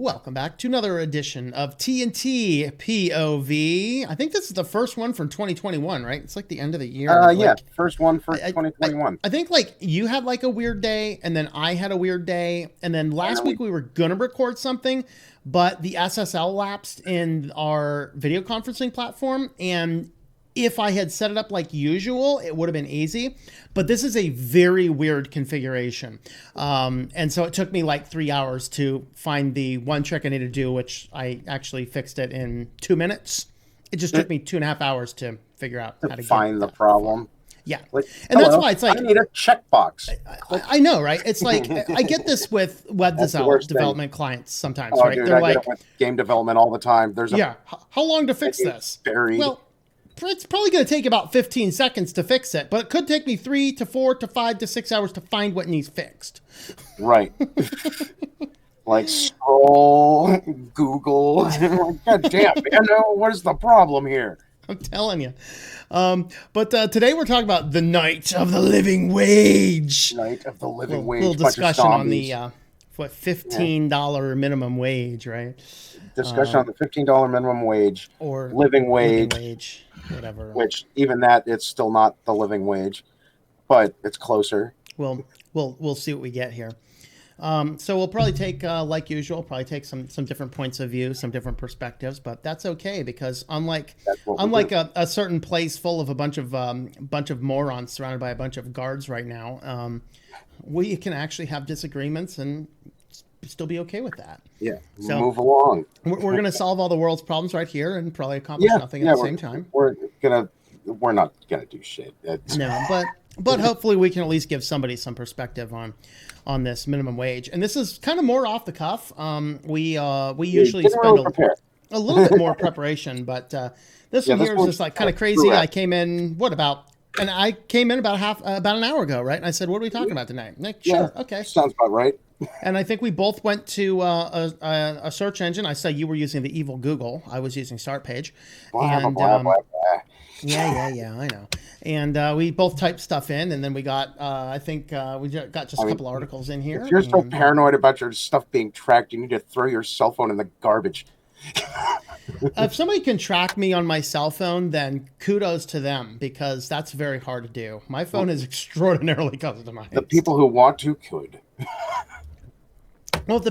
Welcome back to another edition of TNT POV. I think this is the first one from 2021, right? It's like the end of the year. Yeah, Like, first one for I, I, 2021. I think like you had like a weird day, and then I had a weird day, and then And last then we week we were gonna record something, but the SSL lapsed in our video conferencing platform, and if I had set it up like usual, it would have been easy. But this is a very weird configuration. And so it took me like 3 hours to find the one trick I need to do, which I actually fixed it in 2 minutes. It just took me 2.5 hours to figure out how to find get the that problem. yeah. Like, And that's hello, why it's I like, need a checkbox. Click. I know, right? It's like, I get this with web That's the worst thing. development clients sometimes, Oh, right? dude, They're I get it like, with game development all the time. There's a yeah, how long to fix menu this? buried. Well, it's probably going to take about 15 seconds to fix it, but it could take me 3 to 4 to 5 to 6 hours to find what needs fixed. Right. Like scroll, Google. God damn, man, no, where's the problem here? I'm telling you. But today we're talking about the night of the living wage. Night of the living Little wage. Bunch of discussion on the zombies. what $15 minimum wage, right? Discussion on the $15 minimum wage, Or living living wage, wage, whatever. which even that, it's still not the living wage, but it's closer. We'll see what we get here. So we'll probably take, like usual, probably take some different points of view, some different perspectives, but that's okay because unlike That's what we unlike do. a certain place full of a bunch of morons surrounded by a bunch of guards right now, we can actually have disagreements and still be okay with that. Yeah, So move along. we're going to solve all the world's problems right here and probably accomplish nothing at the same time. We're not gonna do shit. No, but hopefully we can at least give somebody some perspective on this minimum wage. And this is kind of more off the cuff. We usually didn't spend really prepare. a little bit more preparation, but this one here is one's just like kind of screw crazy. it. I came in about an hour ago, right? And I said, "What are we talking about tonight?" Like, sure, okay. Sounds about right. And I think we both went to a search engine. I saw you were using the evil Google. I was using Start Page. Blah, And blah, blah, blah. yeah, I know. And we both typed stuff in, and then we got, I think we got just a couple articles in here. If you're so and, paranoid about your stuff being tracked, you need to throw your cell phone in the garbage. if somebody can track me on my cell phone, then kudos to them because that's very hard to do. My phone is extraordinarily customized. The people who want to could. Well,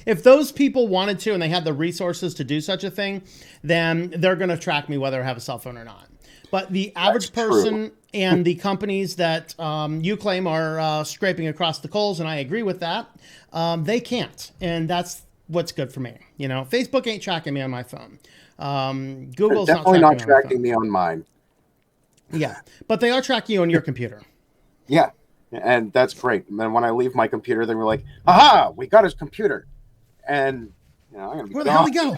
if those people wanted to and they had the resources to do such a thing, then they're going to track me whether I have a cell phone or not. But the average person and the companies that you claim are scraping across the coals, and I agree with that, they can't. And that's what's good for me. You know, Facebook ain't tracking me on my phone. Google's Definitely not not tracking me on mine. Yeah, but they are tracking you on your computer. Yeah, and that's great. And then when I leave my computer, then we're like, "Aha! We got his computer," and I'm gonna be Where the hell did he go?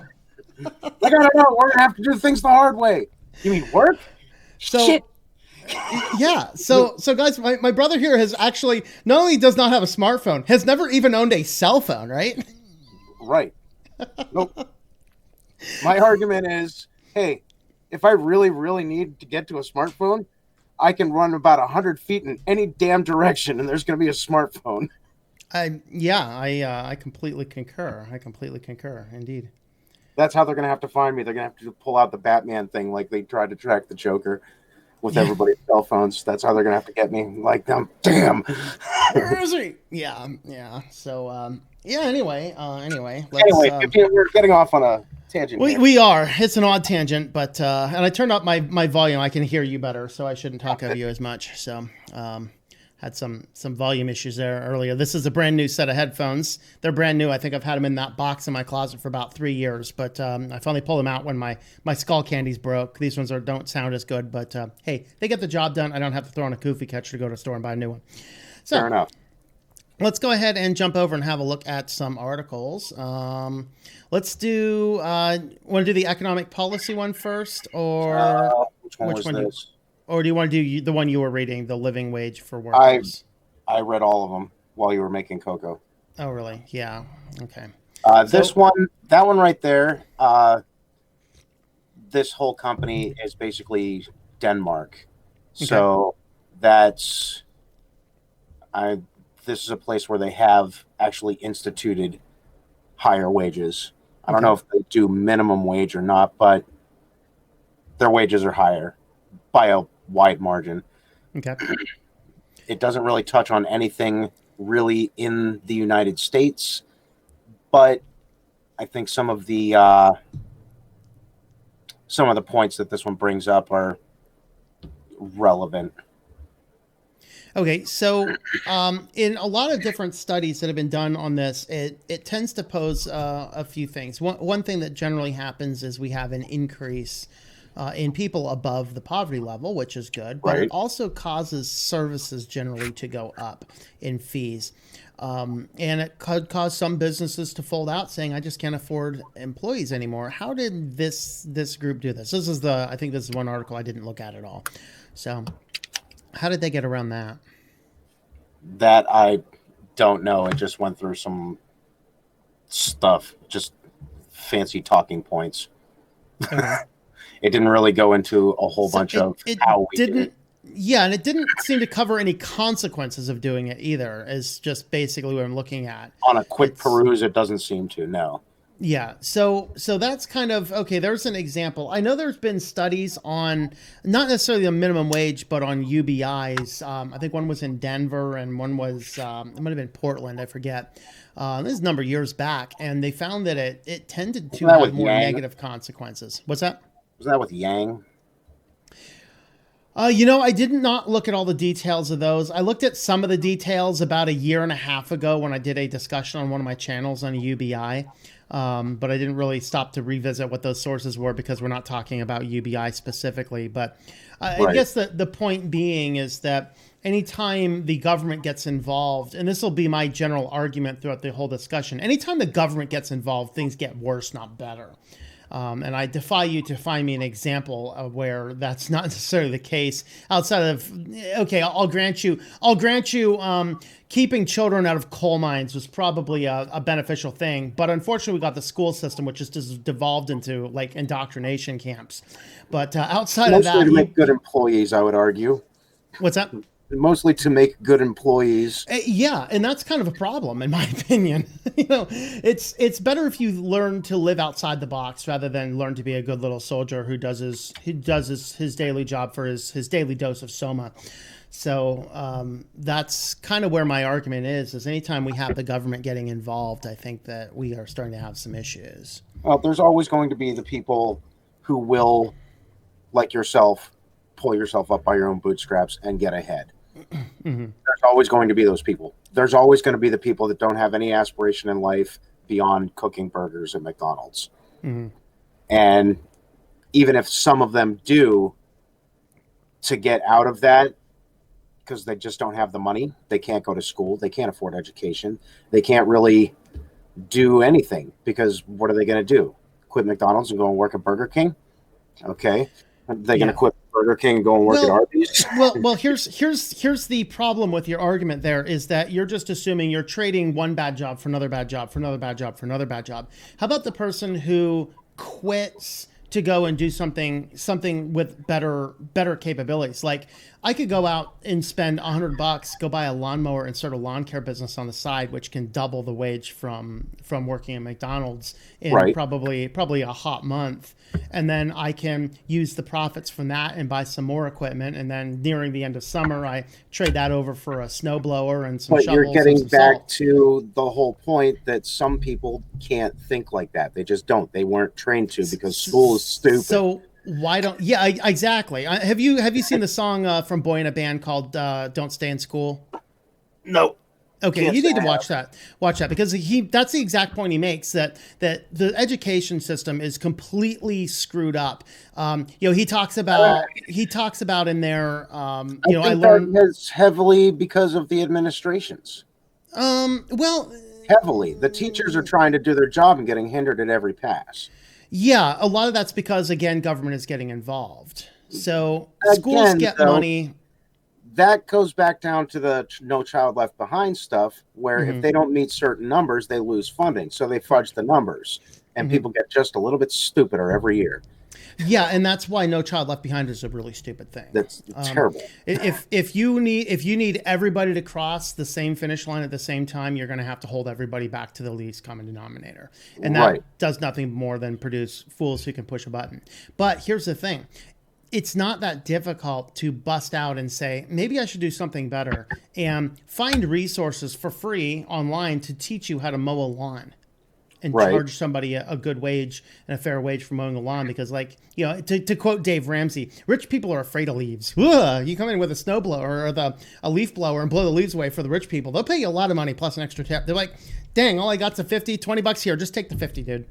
I gotta know. We're gonna have to do things the hard way. You mean work? So, Shit. Yeah. So guys, my brother here has actually not only does not have a smartphone, has never even owned a cell phone, right? Right. Nope. My argument is, hey, if I really, really need to get to a smartphone, I can run about 100 feet in any damn direction, and there's going to be a smartphone. I completely concur. Indeed. That's how they're going to have to find me. They're going to have to pull out the Batman thing like they tried to track the Joker with everybody's cell phones. That's how they're going to have to get me. Like, damn. Where is he? Yeah. So, Anyway, we're getting off on a tangent. We are. It's an odd tangent, but and I turned up my volume. I can hear you better, so I shouldn't talk over you as much. So, had some volume issues there earlier. This is a brand new set of headphones. They're brand new. I think I've had them in that box in my closet for about 3 years, but I finally pulled them out when my skull candies broke. These ones don't sound as good, but hey, they get the job done. I don't have to throw on a koofy catcher to go to a store and buy a new one. So, fair enough. Let's go ahead and jump over and have a look at some articles. Let's do. Want to do the economic policy one first, or which one was this? Or do you want to do the one you were reading, the living wage for workers? I read all of them while you were making cocoa. Oh, really? Yeah. Okay. That one right there. This whole company is basically Denmark, so that's this is a place where they have actually instituted higher wages. I don't know if they do minimum wage or not, but their wages are higher by a wide margin. Okay. It doesn't really touch on anything really in the United States, but I think some of the points that this one brings up are relevant. Okay, so in a lot of different studies that have been done on this, it tends to pose a few things. One thing that generally happens is we have an increase in people above the poverty level, which is good, but it also causes services generally to go up in fees. And it could cause some businesses to fold out, saying, "I just can't afford employees anymore." How did this group do this? I think this is one article I didn't look at all. So, how did they get around that? That I don't know. It just went through some stuff, just fancy talking points. Okay. It didn't really go into a whole bunch of how we did it. Yeah, and it didn't seem to cover any consequences of doing it either, is just basically what I'm looking at. On a quick peruse, it doesn't seem to, no. Yeah, so that's kind of, okay, there's an example. I know there's been studies on, not necessarily the minimum wage, but on UBIs. I think one was in Denver and one was, it might have been Portland, I forget. This is a number of years back, and they found that it tended to have more negative consequences. What's that? Was that with Yang? I did not look at all the details of those. I looked at some of the details about a year and a half ago when I did a discussion on one of my channels on a UBI. But I didn't really stop to revisit what those sources were because we're not talking about UBI specifically. But I guess the point being is that anytime the government gets involved, and this will be my general argument throughout the whole discussion, anytime the government gets involved, things get worse, not better. And I defy you to find me an example of where that's not necessarily the case outside of, okay, I'll grant you, keeping children out of coal mines was probably a beneficial thing. But unfortunately, we got the school system, which is just devolved into like indoctrination camps. But outside of that, mostly to make good employees, I would argue. What's that? Mostly to make good employees. Yeah, and that's kind of a problem, in my opinion. It's better if you learn to live outside the box rather than learn to be a good little soldier who does his daily job for his daily dose of soma. So that's kind of where my argument is anytime we have the government getting involved, I think that we are starting to have some issues. Well, there's always going to be the people who will, like yourself, pull yourself up by your own bootstraps and get ahead. Mm-hmm. There's always going to be those people. There's always going to be the people that don't have any aspiration in life beyond cooking burgers at McDonald's. Mm-hmm. And even if some of them do, to get out of that, because they just don't have the money, they can't go to school, they can't afford education, they can't really do anything, because what are they going to do? Quit McDonald's and go and work at Burger King? Okay. Are they going to quit Burger King and go and work at Arby's? well, here's the problem with your argument there is that you're just assuming you're trading one bad job for another bad job for another bad job for another bad job. How about the person who quits to go and do something with better capabilities? Like I could go out and spend $100, go buy a lawnmower and start a lawn care business on the side, which can double the wage from working at McDonald's in probably a hot month. And then I can use the profits from that and buy some more equipment. And then nearing the end of summer, I trade that over for a snowblower and some shovels. But you're getting back to the whole point that some people can't think like that. They just don't. They weren't trained to because school is stupid. So why don't? Yeah, exactly. Have you seen the song from Boy in a Band called "Don't Stay in School"? No. Okay, you need to watch that. Watch that because that's the exact point he makes that the education system is completely screwed up. He talks about in there. I learned that heavily because of the administrations. Heavily, the teachers are trying to do their job and getting hindered at every pass. Yeah, a lot of that's because again, government is getting involved. So schools get money. That goes back down to the No Child Left Behind stuff, where if they don't meet certain numbers, they lose funding. So they fudge the numbers, and people get just a little bit stupider every year. Yeah, and that's why No Child Left Behind is a really stupid thing. That's terrible. If you need everybody to cross the same finish line at the same time, you're going to have to hold everybody back to the least common denominator, and that Right. does nothing more than produce fools who can push a button. But here's the thing. It's not that difficult to bust out and say, maybe I should do something better, and find resources for free online to teach you how to mow a lawn and Right. charge somebody a good wage and a fair wage for mowing a lawn. Because, like, you know, to quote Dave Ramsey, rich people are afraid of leaves. Ugh, you come in with a snow blower or a leaf blower and blow the leaves away for the rich people. They'll pay you a lot of money plus an extra tip. They're like, dang, all I got's a 50, 20 bucks here. Just take the 50, dude.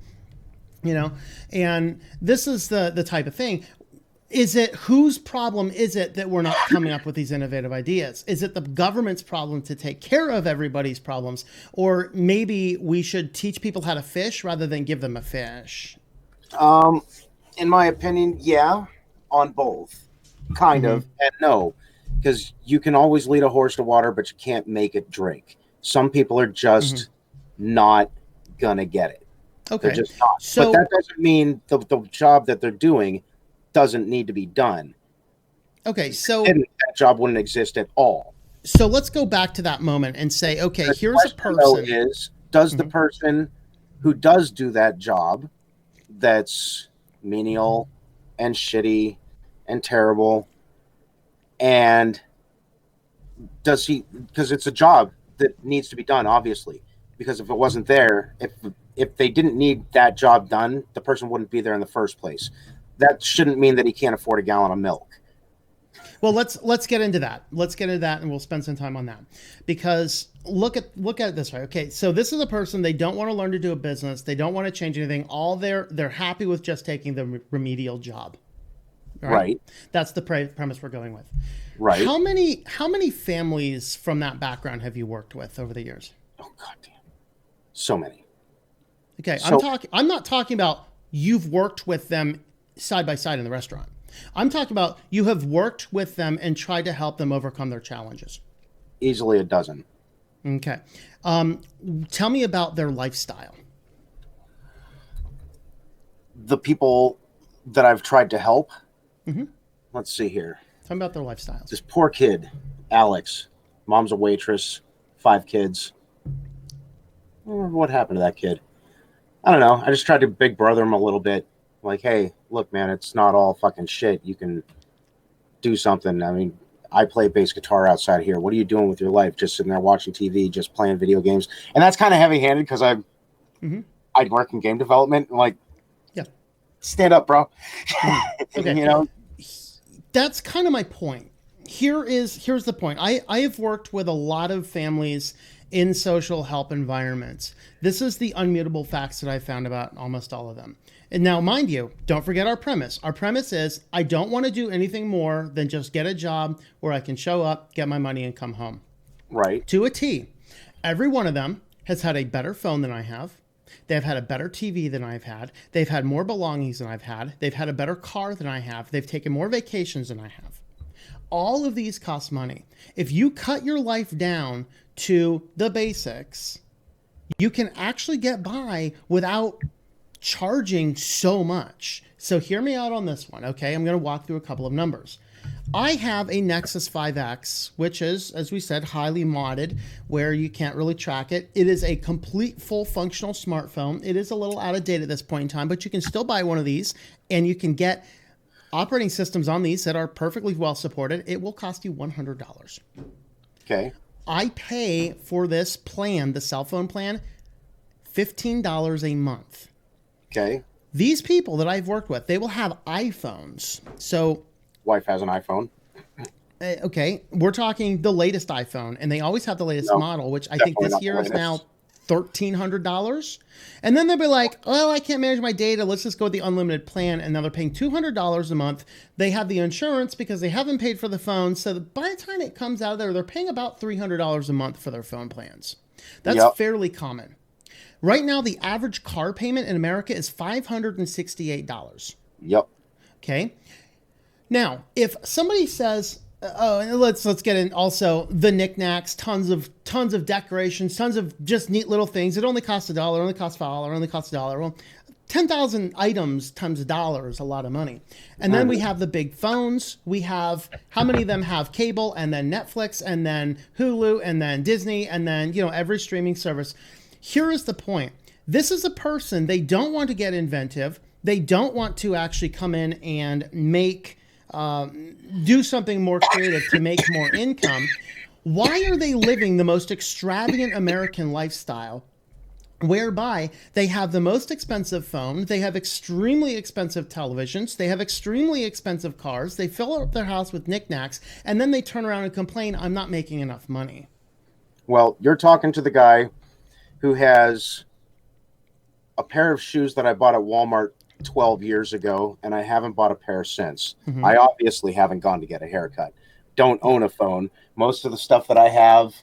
You know, and this is the type of thing. Is it whose problem is it that we're not coming up with these innovative ideas? Is it the government's problem to take care of everybody's problems? Or maybe we should teach people how to fish rather than give them a fish? In my opinion, yeah, on both, kind of, and no, because you can always lead a horse to water, but you can't make it drink. Some people are just not gonna get it. Okay. They're just not. So, but that doesn't mean the job that they're doing doesn't need to be done. okay, so And that job wouldn't exist at all. so let's go back to that moment and say, okay, The here's a question, though, person. is, does the person who does do that job that's menial and shitty and terrible, and does he, because it's a job that needs to be done, obviously, because if it wasn't there, if they didn't need that job done, the person wouldn't be there in the first place. That shouldn't mean that he can't afford a gallon of milk. Well, let's get into that. Let's get into that, and we'll spend some time on that. Because look at it this way. Okay, so this is a person, they don't want to learn to do a business. They don't want to change anything. They're happy with just taking the remedial job. Right. That's the premise we're going with. Right. How many families from that background have you worked with over the years? Oh, goddamn. So many. Okay, So- I'm not talking about you've worked with them side by side in the restaurant. I'm talking about you have worked with them and tried to help them overcome their challenges. Easily a dozen. Okay. Tell me about their lifestyle. The people that I've tried to help. Let's see here. Tell me about their lifestyles. This poor kid, Alex. Mom's a waitress, 5 kids. What happened to that kid? I don't know. I just tried to big brother him a little bit. Like, hey, look, man, it's not all fucking shit. You can do something. I mean, I play bass guitar outside here. What are you doing with your life? Just sitting there watching TV, just playing video games. And that's kind of heavy-handed because I'd work in game development. And like, Yeah. stand up, bro. Okay. You know? That's kind of my point. Here's the point. I have worked with a lot of families in social help environments. This is the unmutable facts that I found about almost all of them. And now, mind you, don't forget our premise. Our premise is I don't want to do anything more than just get a job where I can show up, get my money, and come home. Right. To a T. Every one of them has had a better phone than I have. They've had a better TV than I've had. They've had more belongings than I've had. They've had a better car than I have. They've taken more vacations than I have. All of these cost money. If you cut your life down to the basics, you can actually get by without charging so much. So hear me out on this one, okay? I'm going to walk through a couple of numbers. I have a Nexus 5X, which is, as we said, highly modded, where you can't really track it. It is a complete, full functional smartphone. It is a little out of date at this point in time, but you can still buy one of these, and you can get operating systems on these that are perfectly well supported. It will cost you $100. Okay. I pay for this plan, the cell phone plan, $15 a month. Okay. These people that I've worked with, they will have iPhones. So, Wife has an iPhone. okay, we're talking the latest iPhone, and they always have the latest model, which I think definitely this not the year is now latest. $1,300. And then they'll be like, well, I can't manage my data. Let's just go with the unlimited plan. And now they're paying $200 a month. They have the insurance because they haven't paid for the phone. So by the time it comes out of there, they're paying about $300 a month for their phone plans. That's Yep. fairly common. Right now, the average car payment in America is $568. Yep. Okay. Now, if somebody says, "Oh, and let's get in also the knickknacks, tons of decorations, tons of just neat little things. It only costs $1, it only costs $5, it only costs $1." Well, 10,000 items times $1 is a lot of money. And then we have the big phones. We have, how many of them have cable, and then Netflix, and then Hulu, and then Disney, and then, every streaming service. Here is the point. This is a person, they don't want to get inventive. They don't want to actually come in and do something more creative to make more income. Why are they living the most extravagant American lifestyle, whereby they have the most expensive phone, they have extremely expensive televisions, they have extremely expensive cars, they fill up their house with knickknacks, and then they turn around and complain, I'm not making enough money? Well, you're talking to the guy who has a pair of shoes that I bought at Walmart 12 years ago, and I haven't bought a pair since. I obviously haven't gone to get a haircut. Don't own a phone. Most of the stuff that I have,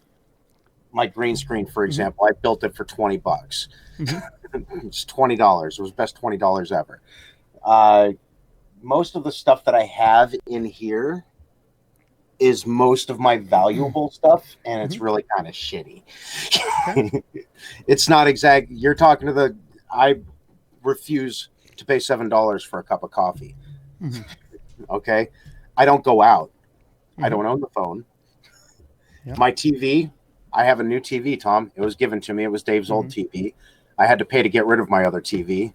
my green screen, for example, I built it for $20. It's $20. It was best $20 ever. Most of the stuff that I have in here is most of my valuable stuff, and it's really kind of shitty. It's not exact. You're talking to I refuse to pay $7 for a cup of coffee. Okay. I don't go out. I don't own the phone. My TV, I have a new TV, Tom. It was given to me. It was Dave's old TV. I had to pay to get rid of my other TV.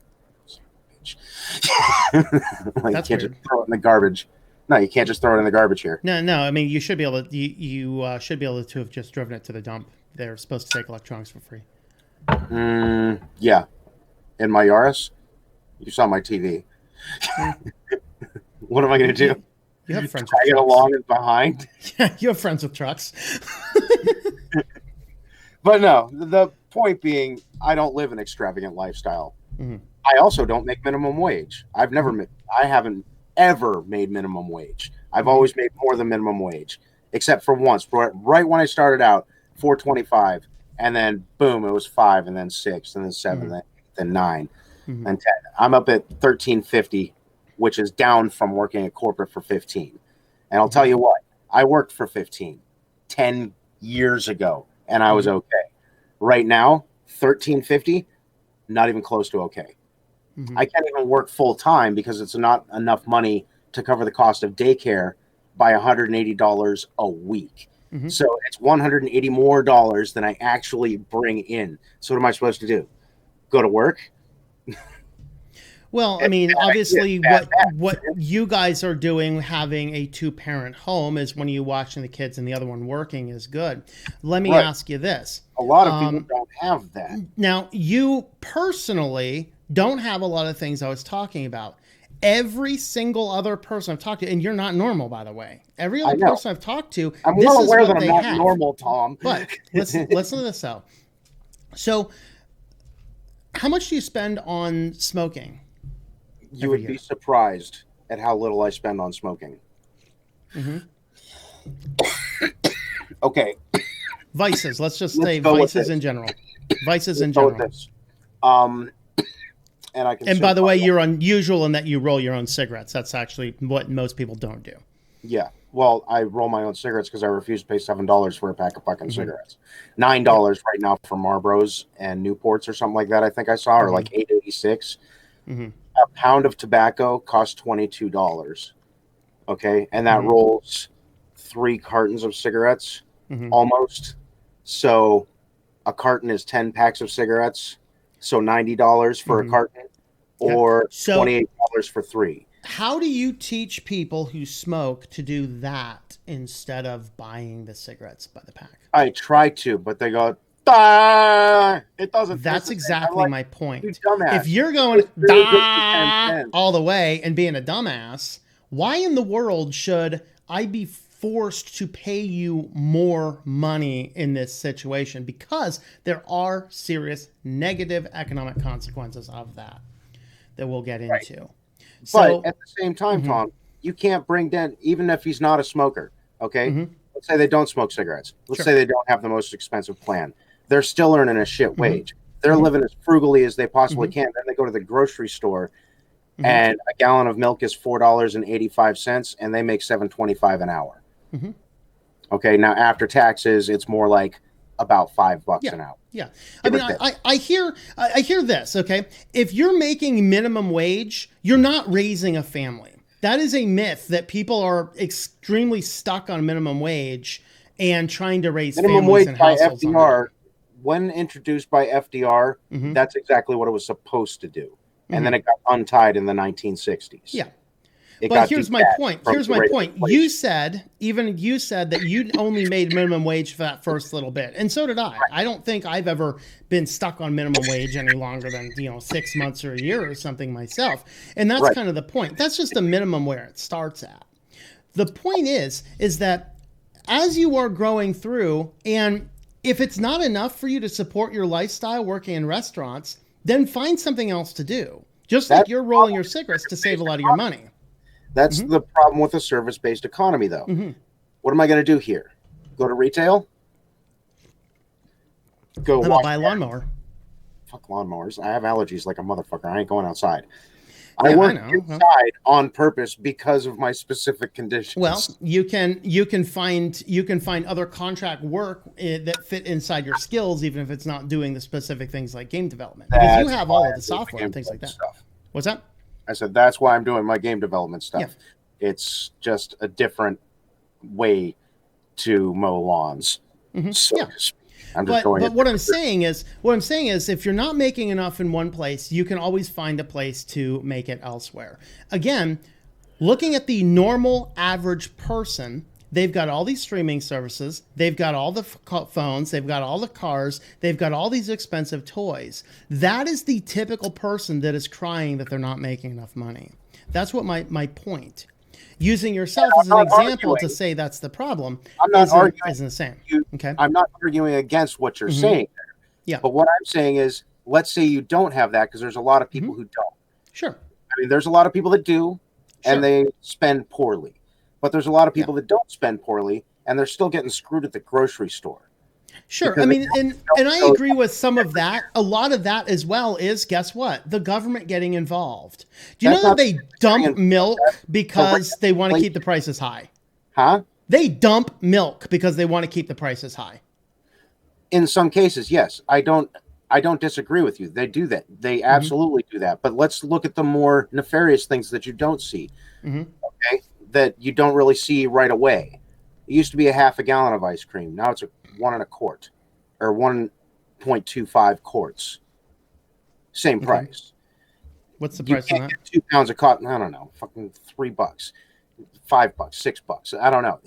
Like, you can't just throw it in the garbage. No, you can't just throw it in the garbage here. No. I mean, you should be able to. You should be able to have just driven it to the dump. They're supposed to take electronics for free. Yeah. In my Yaris, you saw my TV. What am I going to do? You have friends. Tag it along and behind. Yeah, you have friends with trucks. But no, the point being, I don't live an extravagant lifestyle. I also don't make minimum wage. I haven't ever made minimum wage. I've always made more than minimum wage, except for once, right when I started out, $4.25, and then boom, it was $5, and then $6, and then $7, then $9, and $10. I'm up at $13.50, which is down from working at corporate for $15. And I'll tell you what, I worked for $15 10 years ago, and I was okay. Right now, $13.50, not even close to okay. I can't even work full time because it's not enough money to cover the cost of daycare by $180 a week. So it's $180 more than I actually bring in. So what am I supposed to do? Go to work? Well, I mean, obviously, what you guys are doing, having a 2-parent home, is when you watching the kids and the other one working is good. Let me ask you this: a lot of people don't have that. Now, you personally don't have a lot of things I was talking about. Every single other person I've talked to, and you're not normal, by the way. Every other person I've talked to, I'm well aware that I'm not normal, Tom. But listen to this though. So, how much do you spend on smoking? You would be surprised at how little I spend on smoking. Okay. Vices. Let's just say vices in general. Vices in general. And by the way, you're unusual in that you roll your own cigarettes. That's actually what most people don't do. Yeah. Well, I roll my own cigarettes because I refuse to pay $7 for a pack of fucking cigarettes. $9 right now for Marlboros and Newports or something like that. I think I saw, or like $8.86. A pound of tobacco costs $22. Okay, and that rolls 3 cartons of cigarettes, almost. So a carton is 10 packs of cigarettes. So $90 for a carton, or $28 for 3. How do you teach people who smoke to do that instead of buying the cigarettes by the pack? I try to, but they go, "Dah!" It doesn't. That's exactly my point. You dumbass. If you're going all the way and being a dumbass, why in the world should I be forced to pay you more money in this situation? Because there are serious negative economic consequences of that we'll get into. So, but at the same time, Tom, you can't bring down, even if he's not a smoker, okay? Let's say they don't smoke cigarettes. Let's say they don't have the most expensive plan. They're still earning a shit wage. They're living as frugally as they possibly can. Then they go to the grocery store, and a gallon of milk is $4.85, and they make $7.25 an hour. Okay, now after taxes, it's more like about $5 Yeah. an hour. Yeah. I mean, I hear this, okay? If you're making minimum wage, you're not raising a family. That is a myth that people are extremely stuck on minimum wage and trying to raise Minimum families wage and by households on FDR, that. when introduced by FDR, Mm-hmm. that's exactly what it was supposed to do. And then Mm-hmm. it got untied in the 1960s. Yeah. It But got here's my detached point. from Here's the my rate of point. inflation. You said that you only made minimum wage for that first little bit. And so did I. I don't think I've ever been stuck on minimum wage any longer than, 6 months or a year or something myself. And that's Right. kind of the point. That's just the minimum where it starts at. The point is that as you are growing through, and if it's not enough for you to support your lifestyle working in restaurants, then find something else to do. Just like That's you're rolling your cigarettes to save a lot of your money. That's the problem with a service-based economy, though. Mm-hmm. What am I going to do here? Go to retail? Go I'm gonna wash buy a lawnmower. fuck lawnmowers. I have allergies like a motherfucker. I ain't going outside. Yeah, I I work know. inside on purpose because of my specific conditions. Well, you can find other contract work that fit inside your skills, even if it's not doing the specific things like game development, because you have all of the software and things like that. Stuff. What's that? I said that's why I'm doing my game development stuff. Yeah. It's just a different way to mow lawns. So Yeah. to speak. I'm just going. But what I'm saying is, if you're not making enough in one place, you can always find a place to make it elsewhere. Again, looking at the normal average person, they've got all these streaming services, they've got all the phones, they've got all the cars, they've got all these expensive toys. That is the typical person that is crying that they're not making enough money. That's what my point. Using yourself as an example to say that's the problem isn't the same. Okay. I'm not arguing against what you're saying there. Yeah. But what I'm saying is, let's say you don't have that, because there's a lot of people who don't. Sure. I mean, there's a lot of people that do, and they spend poorly. But there's a lot of people that don't spend poorly, and they're still getting screwed at the grocery store. Sure. Because I mean, and I agree with some of that. A lot of that as well is, guess what? The government getting involved. Do you know that they dump milk because they want to keep the prices high? Huh? They dump milk because they want to keep the prices high. In some cases, yes. I don't disagree with you. They do that. They absolutely do that. But let's look at the more nefarious things that you don't see. Okay? That you don't really see right away. It used to be a half a gallon of ice cream. Now it's 1 1/4 quart, or 1.25 quarts. Same price. What's the price on that? 2 pounds of cotton. I don't know. Fucking $3, $5, $6. I don't know.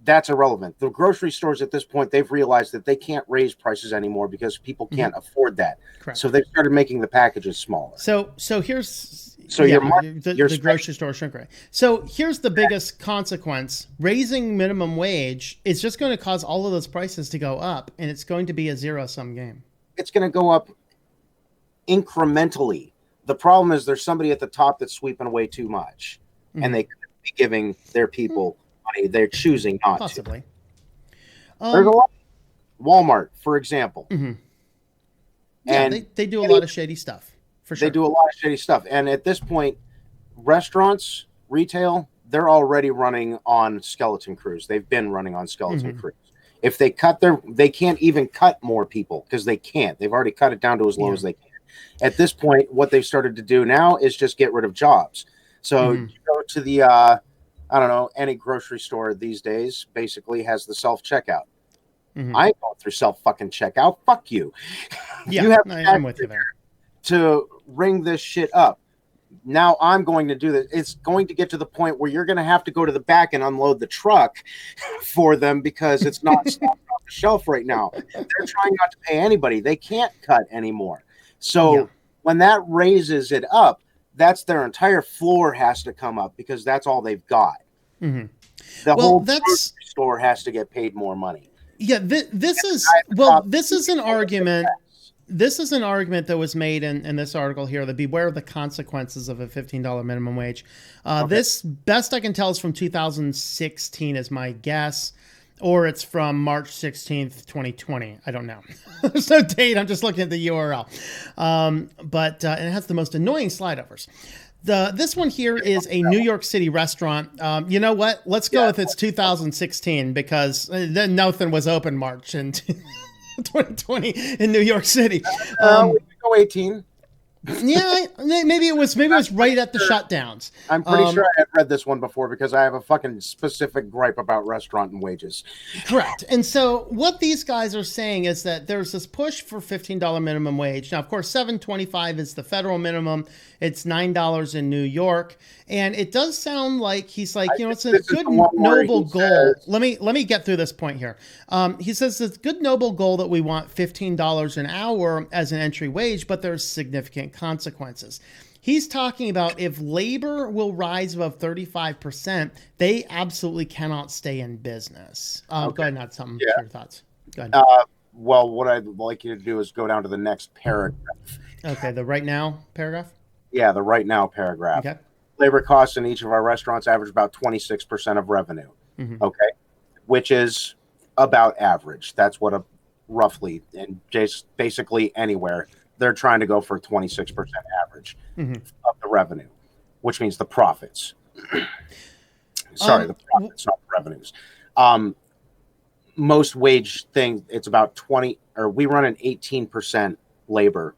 That's irrelevant. The grocery stores at this point, they've realized that they can't raise prices anymore because people can't afford that. Correct. So they've started making the packages smaller. So here's the grocery store shrink rate. So here's the biggest consequence: raising minimum wage is just going to cause all of those prices to go up, and it's going to be a zero-sum game. It's going to go up incrementally. The problem is there's somebody at the top that's sweeping away too much, and they could be giving their people money. They're choosing not Possibly. to. There's a lot. Walmart, for example. Yeah, and they do a lot of shady stuff. For sure. They do a lot of shady stuff. And at this point, restaurants, retail, they're already running on skeleton crews. They've been running on skeleton crews. If they they can't even cut more people because they can't. They've already cut it down to as low as they can. At this point, what they've started to do now is just get rid of jobs. So you go to the, I don't know, any grocery store these days basically has the self-checkout. I ain't going through self-fucking checkout. Fuck you. Yeah, you have I'm with you there. To ring this shit up. Now I'm going to do this. It's going to get to the point where you're going to have to go to the back and unload the truck for them because it's not stocked off the shelf right now. They're trying not to pay anybody. They can't cut anymore. So when that raises it up, that's their entire floor has to come up because that's all they've got. The whole grocery store has to get paid more money. Yeah, this is an argument. This is an argument that was made in this article here, that beware of the consequences of a $15 minimum wage. This, best I can tell, is from 2016 is my guess, or it's from March 16th, 2020. I don't know. There's no date. I'm just looking at the URL. But it has the most annoying slide overs. This one here is a New York City restaurant. You know what? Let's go with it's 2016 because then nothing was open March and 2020 in New York City. We could go 18. Yeah, maybe it was right at the shutdowns. I'm pretty sure I had read this one before because I have a fucking specific gripe about restaurant and wages. Correct. And so what these guys are saying is that there's this push for $15 minimum wage. Now, of course, $7.25 is the federal minimum. It's $9 in New York. And it does sound like he's like, it's a good noble goal. Let me get through this point here. He says it's a good noble goal that we want $15 an hour as an entry wage, but there's significant consequences. He's talking about if labor will rise above 35%, they absolutely cannot stay in business. Go ahead and add something to your thoughts. Go ahead. Well, what I'd like you to do is go down to the next paragraph. Okay, the right now paragraph? Yeah, the right now paragraph. Okay. Labor costs in each of our restaurants average about 26% of revenue. Mm-hmm. Okay, which is about average. That's what roughly, and just basically anywhere, they're trying to go for 26% average of the revenue, which means the profits. Sorry, the profits, not the revenues. Most wage thing, it's about 20, or we run an 18% labor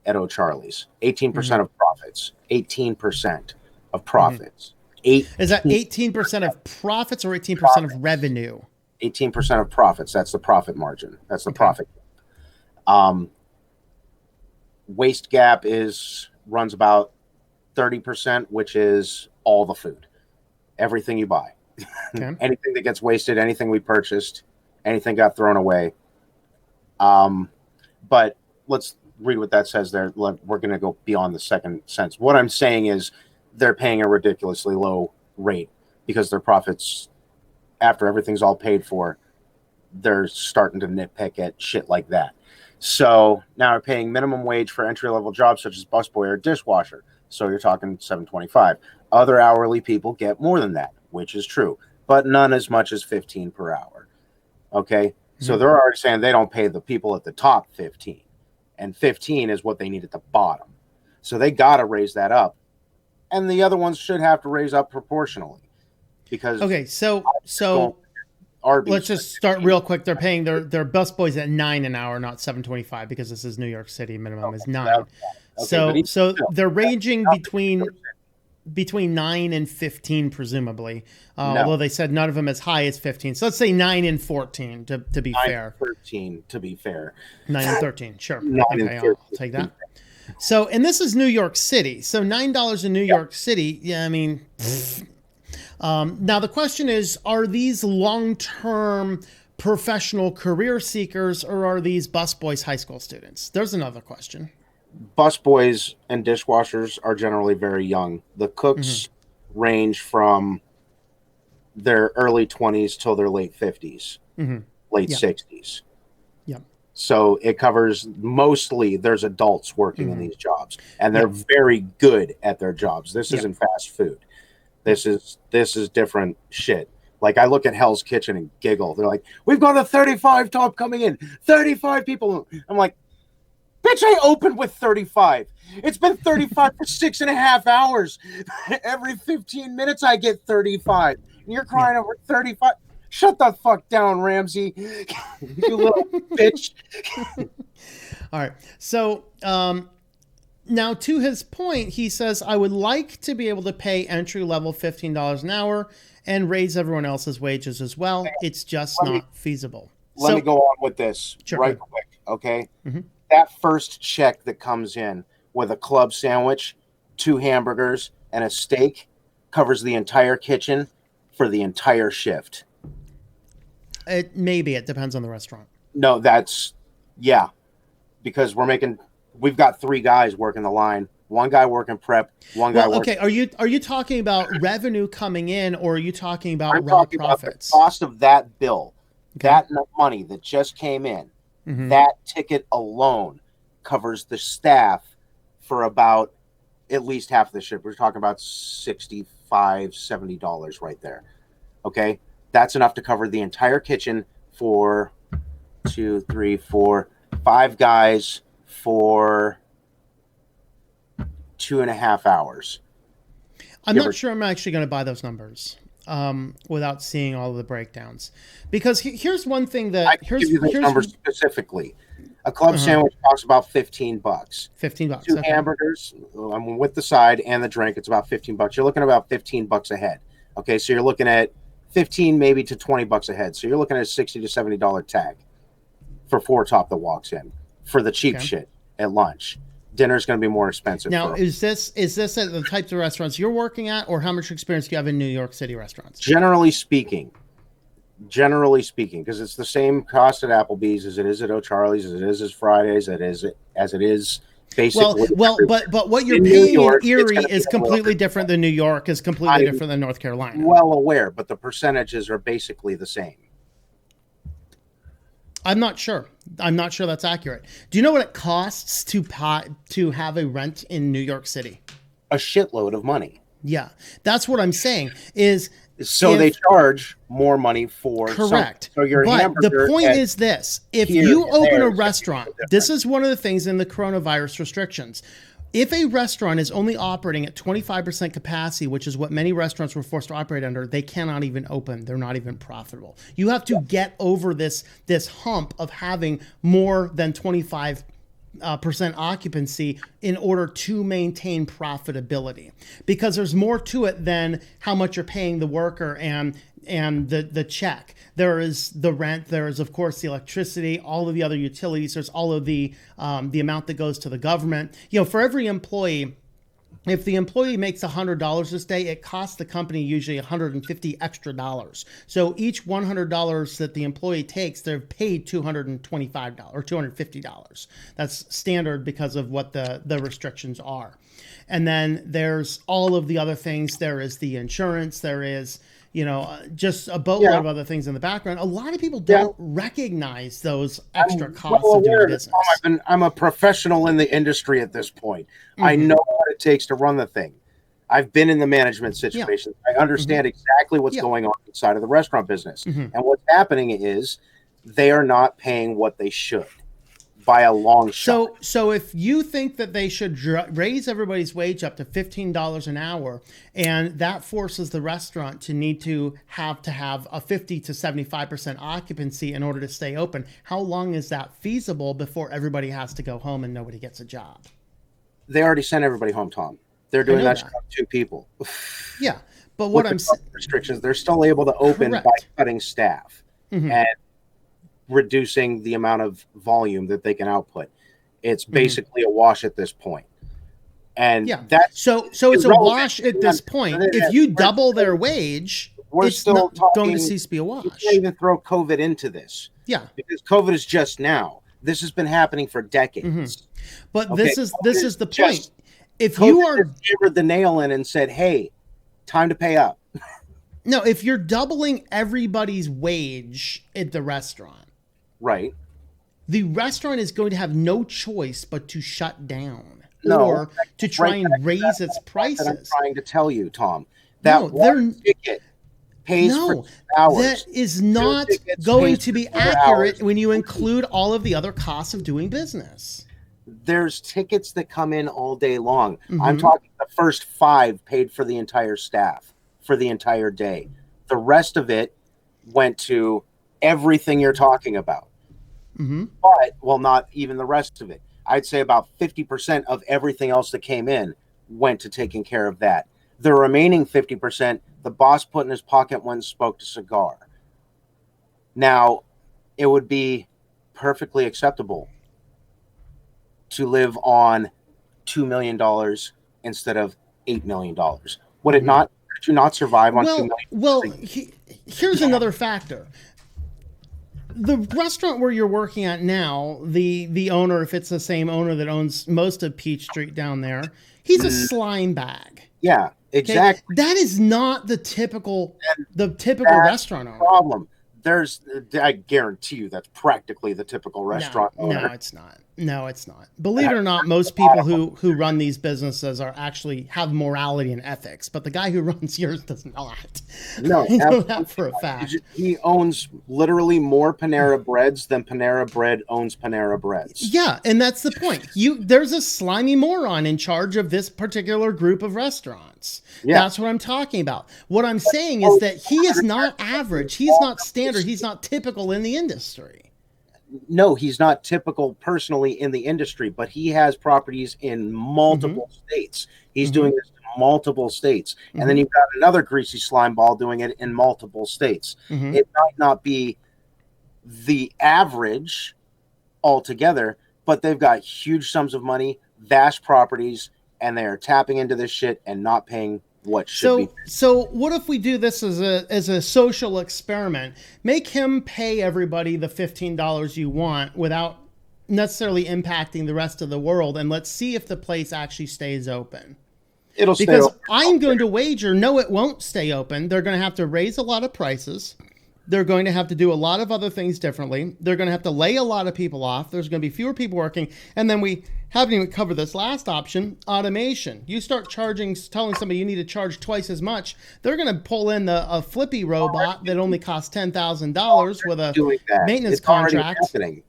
at O'Charlie's. 18% of profits. 18% of profits. Is that 18% of profits or 18% of revenue? 18% of profits. That's the profit margin. That's the profit. Waste gap runs about 30%, which is all the food, everything you buy. Okay. Anything that gets wasted, anything we purchased, anything got thrown away. But let's read what that says there. We're going to go beyond the second sentence. What I'm saying is they're paying a ridiculously low rate because their profits, after everything's all paid for, they're starting to nitpick at shit like that. So now we're paying minimum wage for entry-level jobs such as busboy or dishwasher. So you're talking $7.25. Other hourly people get more than that, which is true, but none as much as $15 per hour. Okay? Mm-hmm. So they're already saying they don't pay the people at the top $15, and $15 is what they need at the bottom. So they got to raise that up, and the other ones should have to raise up proportionally. Because let's just start real quick. They're paying their busboys at $9 an hour, not $7.25, because this is New York City. Minimum is $9. So they're ranging between 9 and 15, presumably. Although they said none of them as high as 15. So let's say 9 and 14 to be fair. 13 to be fair. 9 and 13, sure. I'll take that. So, and this is New York City. So $9 in New York City. Yeah, I mean. Now the question is, are these long-term professional career seekers or are these busboys high school students? There's another question. Busboys and dishwashers are generally very young. The cooks range from their early 20s till their late 50s, late 60s. Yep. So it covers mostly, there's adults working in these jobs, and they're very good at their jobs. This isn't fast food. This is different shit. Like, I look at Hell's Kitchen and giggle. They're like, we've got a 35 top coming in. 35 people. I'm like, bitch, I opened with 35. It's been 35 for 6.5 hours. Every 15 minutes I get 35. And you're crying over 35. Shut the fuck down, Ramsey. You little bitch. All right. So, now, to his point, he says, I would like to be able to pay entry-level $15 an hour and raise everyone else's wages as well. It's just not feasible. Let me go on with this quick, okay? Mm-hmm. That first check that comes in with a club sandwich, 2 hamburgers, and a steak covers the entire kitchen for the entire shift. It depends on the restaurant. No, because we've got 3 guys working the line. 1 guy working prep. 1 guy working. Okay, are you talking about revenue coming in, or are you talking about I'm raw talking profits? About the cost of that bill, that money that just came in, that ticket alone covers the staff for about at least half the shift. We're talking about $65, $70 right there. Okay, that's enough to cover the entire kitchen for 2, 3, 4, 5 guys for 2.5 hours. I'm not sure I'm actually going to buy those numbers. without seeing all of the breakdowns. Because here's one thing I that can give you those here's numbers specifically. A club sandwich costs about $15. $15. Two Okay. hamburgers, with the side and the drink, it's about $15. You're looking at about $15 a head. Okay, so you're looking at 15 maybe to $20 a head. So you're looking at a $60 to $70 tag for 4 top that walks in for the cheap shit at lunch. Dinner's going to be more expensive. Now, is this at the types of restaurants you're working at, or how much experience do you have in New York City restaurants? Generally speaking, because it's the same cost at Applebee's as it is at O'Charlie's, as it is at Fridays, as it is basically. Well, but what you're paying in Erie is completely different than New York, is completely different than North Carolina. Well aware, but the percentages are basically the same. I'm not sure that's accurate. Do you know what it costs to have a rent in New York City? A shitload of money. Yeah, that's what I'm saying. They charge more money for correct. So your but the point is this: if you open a restaurant, this is one of the things in the coronavirus restrictions. If a restaurant is only operating at 25% capacity, which is what many restaurants were forced to operate under, they cannot even open. They're not even profitable. You have to get over this hump of having more than 25% occupancy in order to maintain profitability, because there's more to it than how much you're paying the worker and the check. There is the rent. There is, of course, the electricity, all of the other utilities. There's all of the amount that goes to the government. For every employee, if the employee makes $100 this day, it costs the company usually $150 extra dollars. So each $100 that the employee takes, they're paid $225 or $250. That's standard because of what the restrictions are. And then there's all of the other things. There is the insurance. There is just a boatload of other things in the background. A lot of people don't recognize those extra costs of doing business. I'm a professional in the industry at this point. I know what it takes to run the thing. I've been in the management situation. I understand exactly what's going on inside of the restaurant business. And what's happening is they are not paying what they should by a long shot. So if you think that they should raise everybody's wage up to $15 an hour, and that forces the restaurant to need to have a 50 to 75% occupancy in order to stay open, how long is that feasible before everybody has to go home and nobody gets a job? They already sent everybody home, Tom. They're doing that to 2 people. Yeah, but what I'm saying, restrictions, they're still able to open by cutting staff and reducing the amount of volume that they can output. It's basically a wash at this point. And that's so it's a wash at this point. If you double their wage, it's still going to cease to be a wash. You can't even throw COVID into this. Yeah. Because COVID is just now. This has been happening for decades. But this is the point. If COVID you are hammered the nail in and said, "Hey, time to pay up." No, if you're doubling everybody's wage at the restaurant, right, the restaurant is going to have no choice but to shut down or to try and raise its prices. I'm trying to tell you, Tom, that one ticket pays for 2 hours. That is not going to be accurate when you include all of the other costs of doing business. There's tickets that come in all day long. I'm talking the first 5 paid for the entire staff for the entire day. The rest of it went to everything you're talking about. But, well, not even the rest of it. I'd say about 50% of everything else that came in went to taking care of that. The remaining 50%, the boss put in his pocket, went and smoked a cigar. Now, it would be perfectly acceptable to live on $2 million instead of $8 million. Would it not? Could you not survive on $2 million? Well, here's another factor. The restaurant where you're working at now, the owner, if it's the same owner that owns most of Peach Street down there, he's a slime bag. Yeah, exactly. Okay? That is not the typical restaurant owner. Problem. I guarantee you that's practically the typical restaurant owner. No, it's not. No, it's not. Believe it or not, most people who run these businesses are actually have morality and ethics, but the guy who runs yours does not. No, I know absolutely that for a not. fact. He owns literally more Panera Breads than Panera Bread owns Panera Breads. Yeah, and that's the point. There's a slimy moron in charge of this particular group of restaurants. Yeah. That's what I'm talking about. What I'm saying is that he is not average. He's not standard. He's not typical in the industry. No, he's not typical personally in the industry, but he has properties in multiple states. He's doing this in multiple states. And then you've got another greasy slime ball doing it in multiple states. It might not be the average altogether, but they've got huge sums of money, vast properties, and they are tapping into this shit and not paying what should be. So what if we do this as a social experiment? Make him pay everybody the $15 you want without necessarily impacting the rest of the world, and let's see if the place actually stays open. It'll stay because open. I'm going to wager, no, it won't stay open. They're going to have to raise a lot of prices. They're going to have to do a lot of other things differently. They're going to have to lay a lot of people off. There's going to be fewer people working. And then we haven't even covered this last option, automation. You start telling somebody you need to charge twice as much. They're going to pull in a flippy robot that only costs $10,000 with a maintenance contract.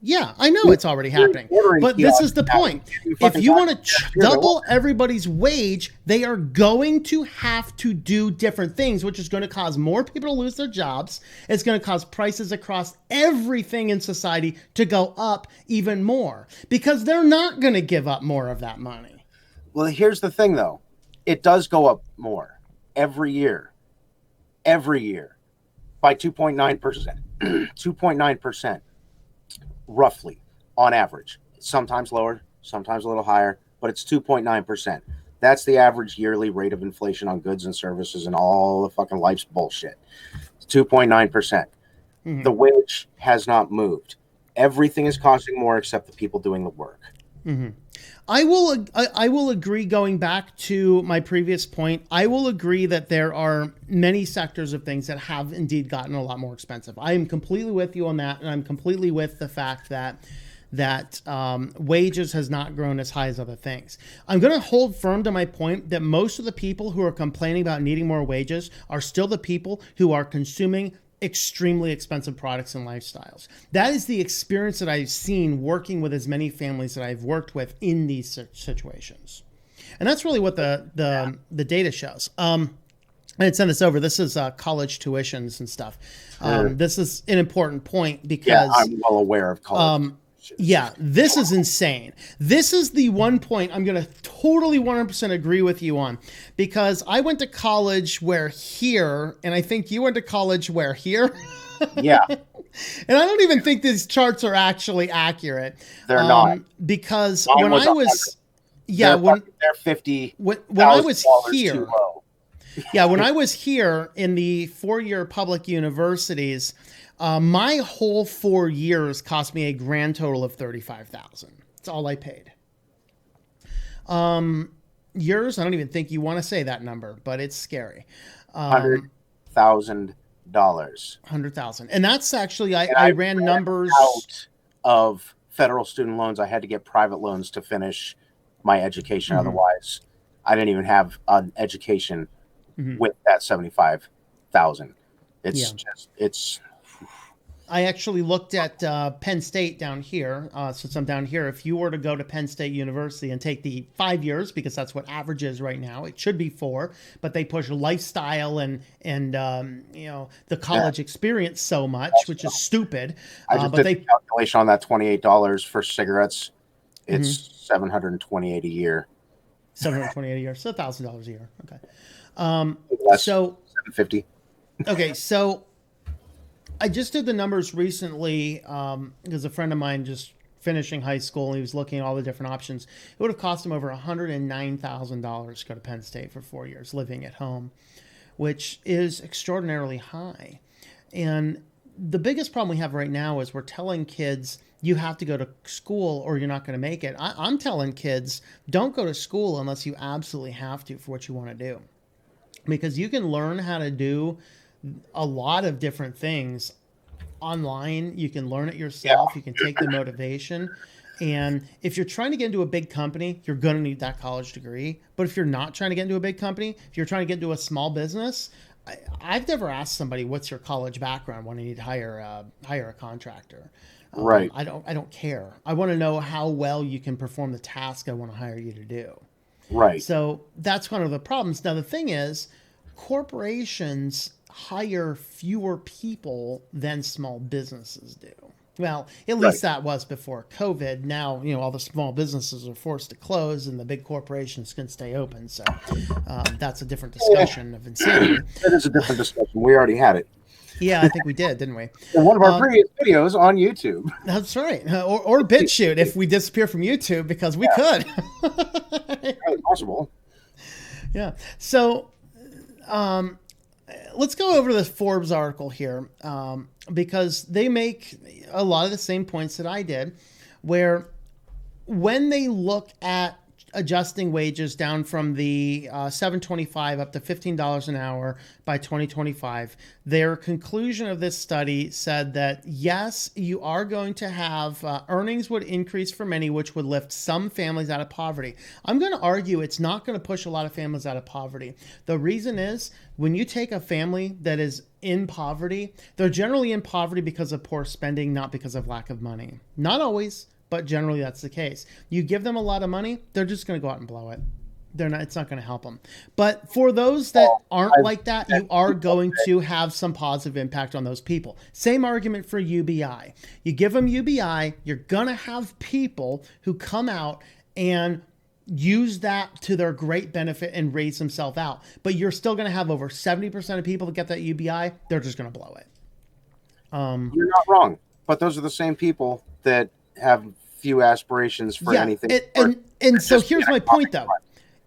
Yeah, I know it's already happening. But this is the point. If you want to double everybody's wage, they are going to have to do different things, which is going to cause more people to lose their jobs. It's going to cause prices across everything in society to go up even more because they're not going to give up more of that money. Well, here's the thing, though. It does go up more every year by 2.9%, 2.9% roughly on average. Sometimes lower, sometimes a little higher, but it's 2.9%. That's the average yearly rate of inflation on goods and services and all the fucking life's bullshit. 2.9%. The wage has not moved. Everything is costing more except the people doing the work. I will agree, going back to my previous point, I will agree that there are many sectors of things that have indeed gotten a lot more expensive. I am completely with you on that, and I'm completely with the fact that wages has not grown as high as other things. I'm going to hold firm to my point that most of the people who are complaining about needing more wages are still the people who are consuming extremely expensive products and lifestyles. That is the experience that I've seen working with as many families that I've worked with in these situations. And that's really what the data shows. I didn't send this over. This is college tuitions and stuff. This is an important point because I'm well aware of college. Yeah, this is insane. This is the one point I'm going to totally 100% agree with you on, because I went to college where here, and I think you went to college where here. Yeah. And I don't even think these charts are actually accurate. They're not. Because Mine when I was, yeah, they're 50. When I was here, too low. Yeah, when I was here in the 4-year public universities, my whole 4 years cost me a grand total of $35,000. That's all I paid. Yours, I don't even think you want to say that number, but it's scary. $100,000. $100,000, and that's actually I ran numbers out of federal student loans. I had to get private loans to finish my education. Otherwise, I didn't even have an education with that $75,000. It's. I actually looked at Penn State down here. Since I'm down here, if you were to go to Penn State University and take the 5 years, because that's what average is right now, it should be 4, but they push lifestyle and the college experience so much, which is stupid. I just did the calculation on that $28 for cigarettes. It's $728 a year. $728 a year, so $1,000 a year. Okay. So $750. Okay, so I just did the numbers recently because a friend of mine just finishing high school and he was looking at all the different options. It would have cost him over $109,000 to go to Penn State for 4 years living at home, which is extraordinarily high. And the biggest problem we have right now is we're telling kids you have to go to school or you're not going to make it. I'm telling kids, don't go to school unless you absolutely have to for what you want to do, because you can learn how to do a lot of different things online. You can learn it yourself. You can take the motivation, And if you're trying to get into a big company, you're going to need that college degree. But if you're not trying to get into a big company, if you're trying to get into a small business, I've never asked somebody what's your college background when I need to hire a contractor. Right. I don't care. I want to know how well you can perform the task I want to hire you to do. Right. So that's one of the problems. Now the thing is, corporations hire fewer people than small businesses do. Well, at least that was before COVID. Now, all the small businesses are forced to close and the big corporations can stay open. So that's a different discussion of insanity. That is a different discussion. We already had it. Yeah, I think we did, didn't we? In one of our previous videos on YouTube. That's right. Or BitChute if we disappear from YouTube, because we could. Highly possible. Yeah. So let's go over this Forbes article here, because they make a lot of the same points that I did, where when they look at adjusting wages down from the $7.25 up to $15 an hour by 2025, their conclusion of this study said that yes, you are going to have earnings would increase for many, which would lift some families out of poverty. I'm going to argue it's not going to push a lot of families out of poverty. The reason is, when you take a family that is in poverty, they're generally in poverty because of poor spending, not because of lack of money. Not always, but generally that's the case. You give them a lot of money, they're just going to go out and blow it. It's not going to help them. But for those that aren't like that, you are going to have some positive impact on those people. Same argument for UBI. You give them UBI, you're going to have people who come out and use that to their great benefit and raise themselves out. But you're still going to have over 70% of people that get that UBI, they're just going to blow it. You're not wrong. But those are the same people that have few aspirations for anything. And so here's my point, though.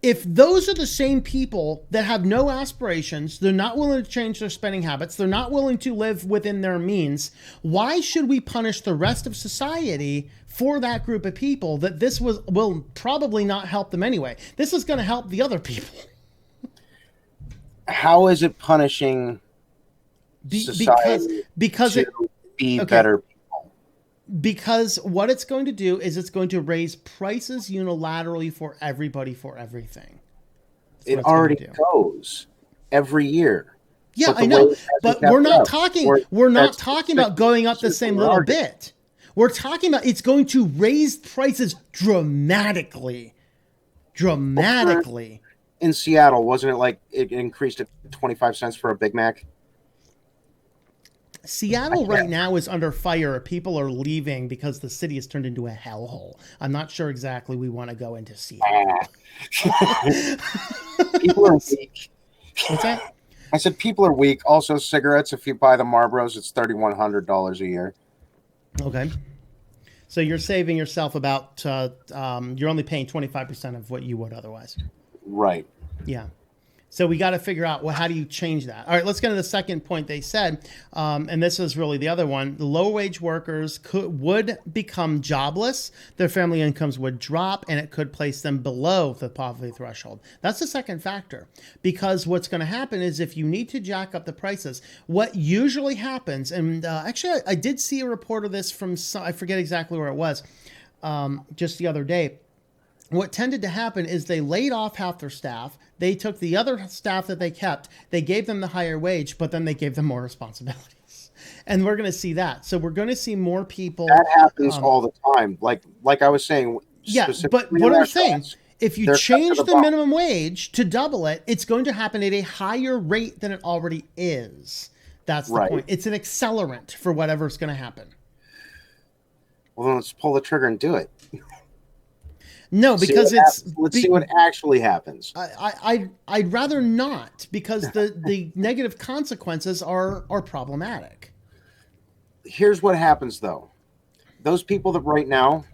If those are the same people that have no aspirations, they're not willing to change their spending habits, they're not willing to live within their means, why should we punish the rest of society for that group of people that will probably not help them anyway? This is going to help the other people. How is it punishing society because to it be better? Because what it's going to do is it's going to raise prices unilaterally for everybody for everything. It already goes every year. Yeah, I know. But we're not talking about going up the same little bit. We're talking about it's going to raise prices dramatically. Dramatically. In Seattle, wasn't it like it increased to 25 cents for a Big Mac? Seattle right now is under fire. People are leaving because the city has turned into a hellhole. I'm not sure exactly we want to go into Seattle. People are weak. What's that? I said people are weak. Also, cigarettes, if you buy the Marlboros, it's $3,100 a year. Okay. So you're saving yourself about, you're only paying 25% of what you would otherwise. Right. Yeah. So we got to figure out, well, how do you change that? All right, let's get to the second point they said, and this is really the other one. The low-wage workers would become jobless, their family incomes would drop, and it could place them below the poverty threshold. That's the second factor, because what's going to happen is if you need to jack up the prices, what usually happens, and actually I did see a report of this from, I forget exactly where it was, just the other day. What tended to happen is they laid off half their staff. They took the other staff that they kept. They gave them the higher wage, but then they gave them more responsibilities. And we're going to see that. So we're going to see more people. That happens all the time. Like I was saying. Yeah, but what I'm saying, if you change the minimum wage to double it, it's going to happen at a higher rate than it already is. That's the point. It's an accelerant for whatever's going to happen. Well, then let's pull the trigger and do it. No, because let's see what actually happens. I'd rather not, because the negative consequences are problematic. Here's what happens though. Those people that right now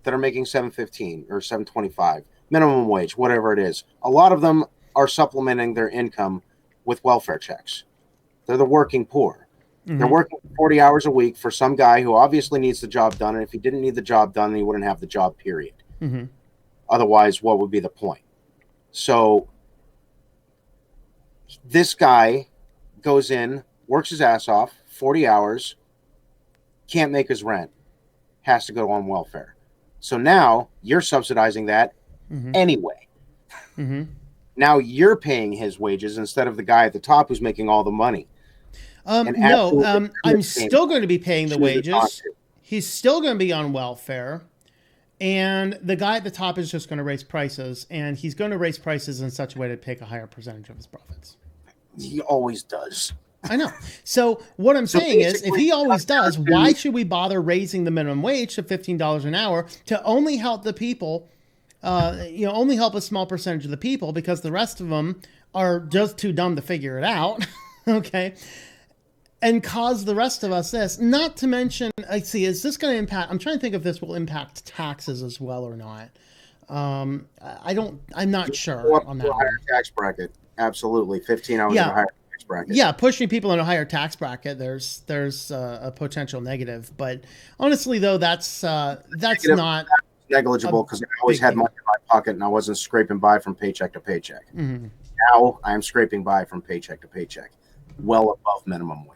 that are making $7.15 or $7.25 minimum wage, whatever it is, a lot of them are supplementing their income with welfare checks. They're the working poor. Mm-hmm. They're working 40 hours a week for some guy who obviously needs the job done, and if he didn't need the job done, then he wouldn't have the job, period. Mm-hmm. Otherwise, what would be the point? So this guy goes in, works his ass off, 40 hours, can't make his rent, has to go on welfare. So now you're subsidizing that anyway. Now you're paying his wages instead of the guy at the top who's making all the money. No, I'm still going to be paying the wages. He's still going to be on welfare. And the guy at the top is just going to raise prices. And he's going to raise prices in such a way to take a higher percentage of his profits. He always does. I know. So what I'm saying is, if he always does, why should we bother raising the minimum wage to $15 an hour to only help the people, only help a small percentage of the people, because the rest of them are just too dumb to figure it out. Okay. And cause the rest of us this. Not to mention, is this going to impact? I'm trying to think if this will impact taxes as well or not. I'm not sure on that. A higher tax bracket. Absolutely. 15 hours of a higher tax bracket. Yeah, pushing people in a higher tax bracket, there's a potential negative. But honestly, though, that's not negligible, because I always had money in my pocket and I wasn't scraping by from paycheck to paycheck. Now I'm scraping by from paycheck to paycheck, well above minimum wage.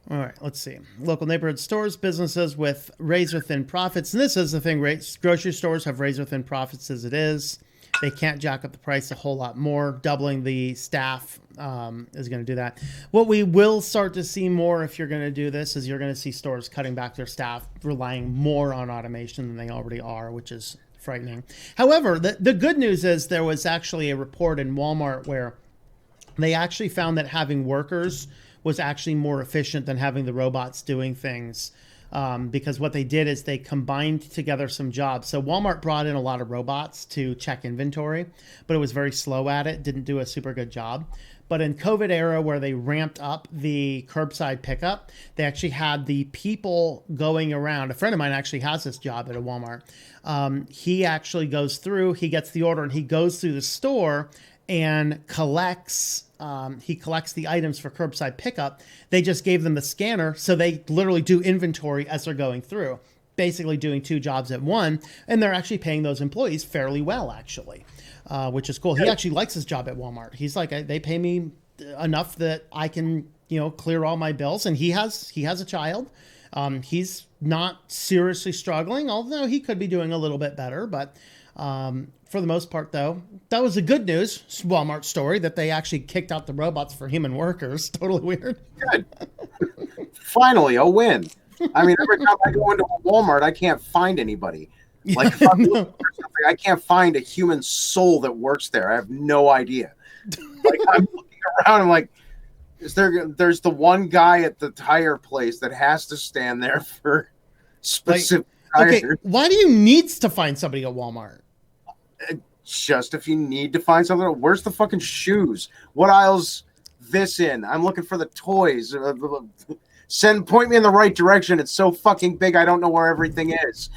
All right, let's see. Local neighborhood stores, businesses with razor-thin profits. And this is the thing, right? Grocery stores have razor-thin profits as it is. They can't jack up the price a whole lot more. Doubling the staff is going to do that. What we will start to see more if you're going to do this is you're going to see stores cutting back their staff, relying more on automation than they already are, which is frightening. However, the good news is there was actually a report in Walmart where they actually found that having workers was actually more efficient than having the robots doing things, because what they did is they combined together some jobs. So Walmart brought in a lot of robots to check inventory, but it was very slow at it, didn't do a super good job. But in COVID era, where they ramped up the curbside pickup, they actually had the people going around. A friend of mine actually has this job at a Walmart. He actually goes through, he gets the order and he goes through the store and collects the items for curbside pickup. They just gave them the scanner, so they literally do inventory as they're going through, basically doing two jobs at one, and they're actually paying those employees fairly well, actually, which is cool. He actually likes his job at Walmart. He's like, they pay me enough that I can, clear all my bills, and he has a child. He's not seriously struggling, although he could be doing a little bit better, but for the most part, though, that was a good news Walmart story that they actually kicked out the robots for human workers. Totally weird. Good. Finally, a win. I mean, every time I go into a Walmart, I can't find anybody. Like, if I'm looking for something, I can't find a human soul that works there. I have no idea. Like, I'm looking around, I'm like, there's the one guy at the tire place that has to stand there for specific tires. Okay, why do you need to find somebody at Walmart? Just if you need to find something. Where's the fucking shoes? What aisle's this in? I'm looking for the toys. Point me in the right direction. It's so fucking big, I don't know where everything is.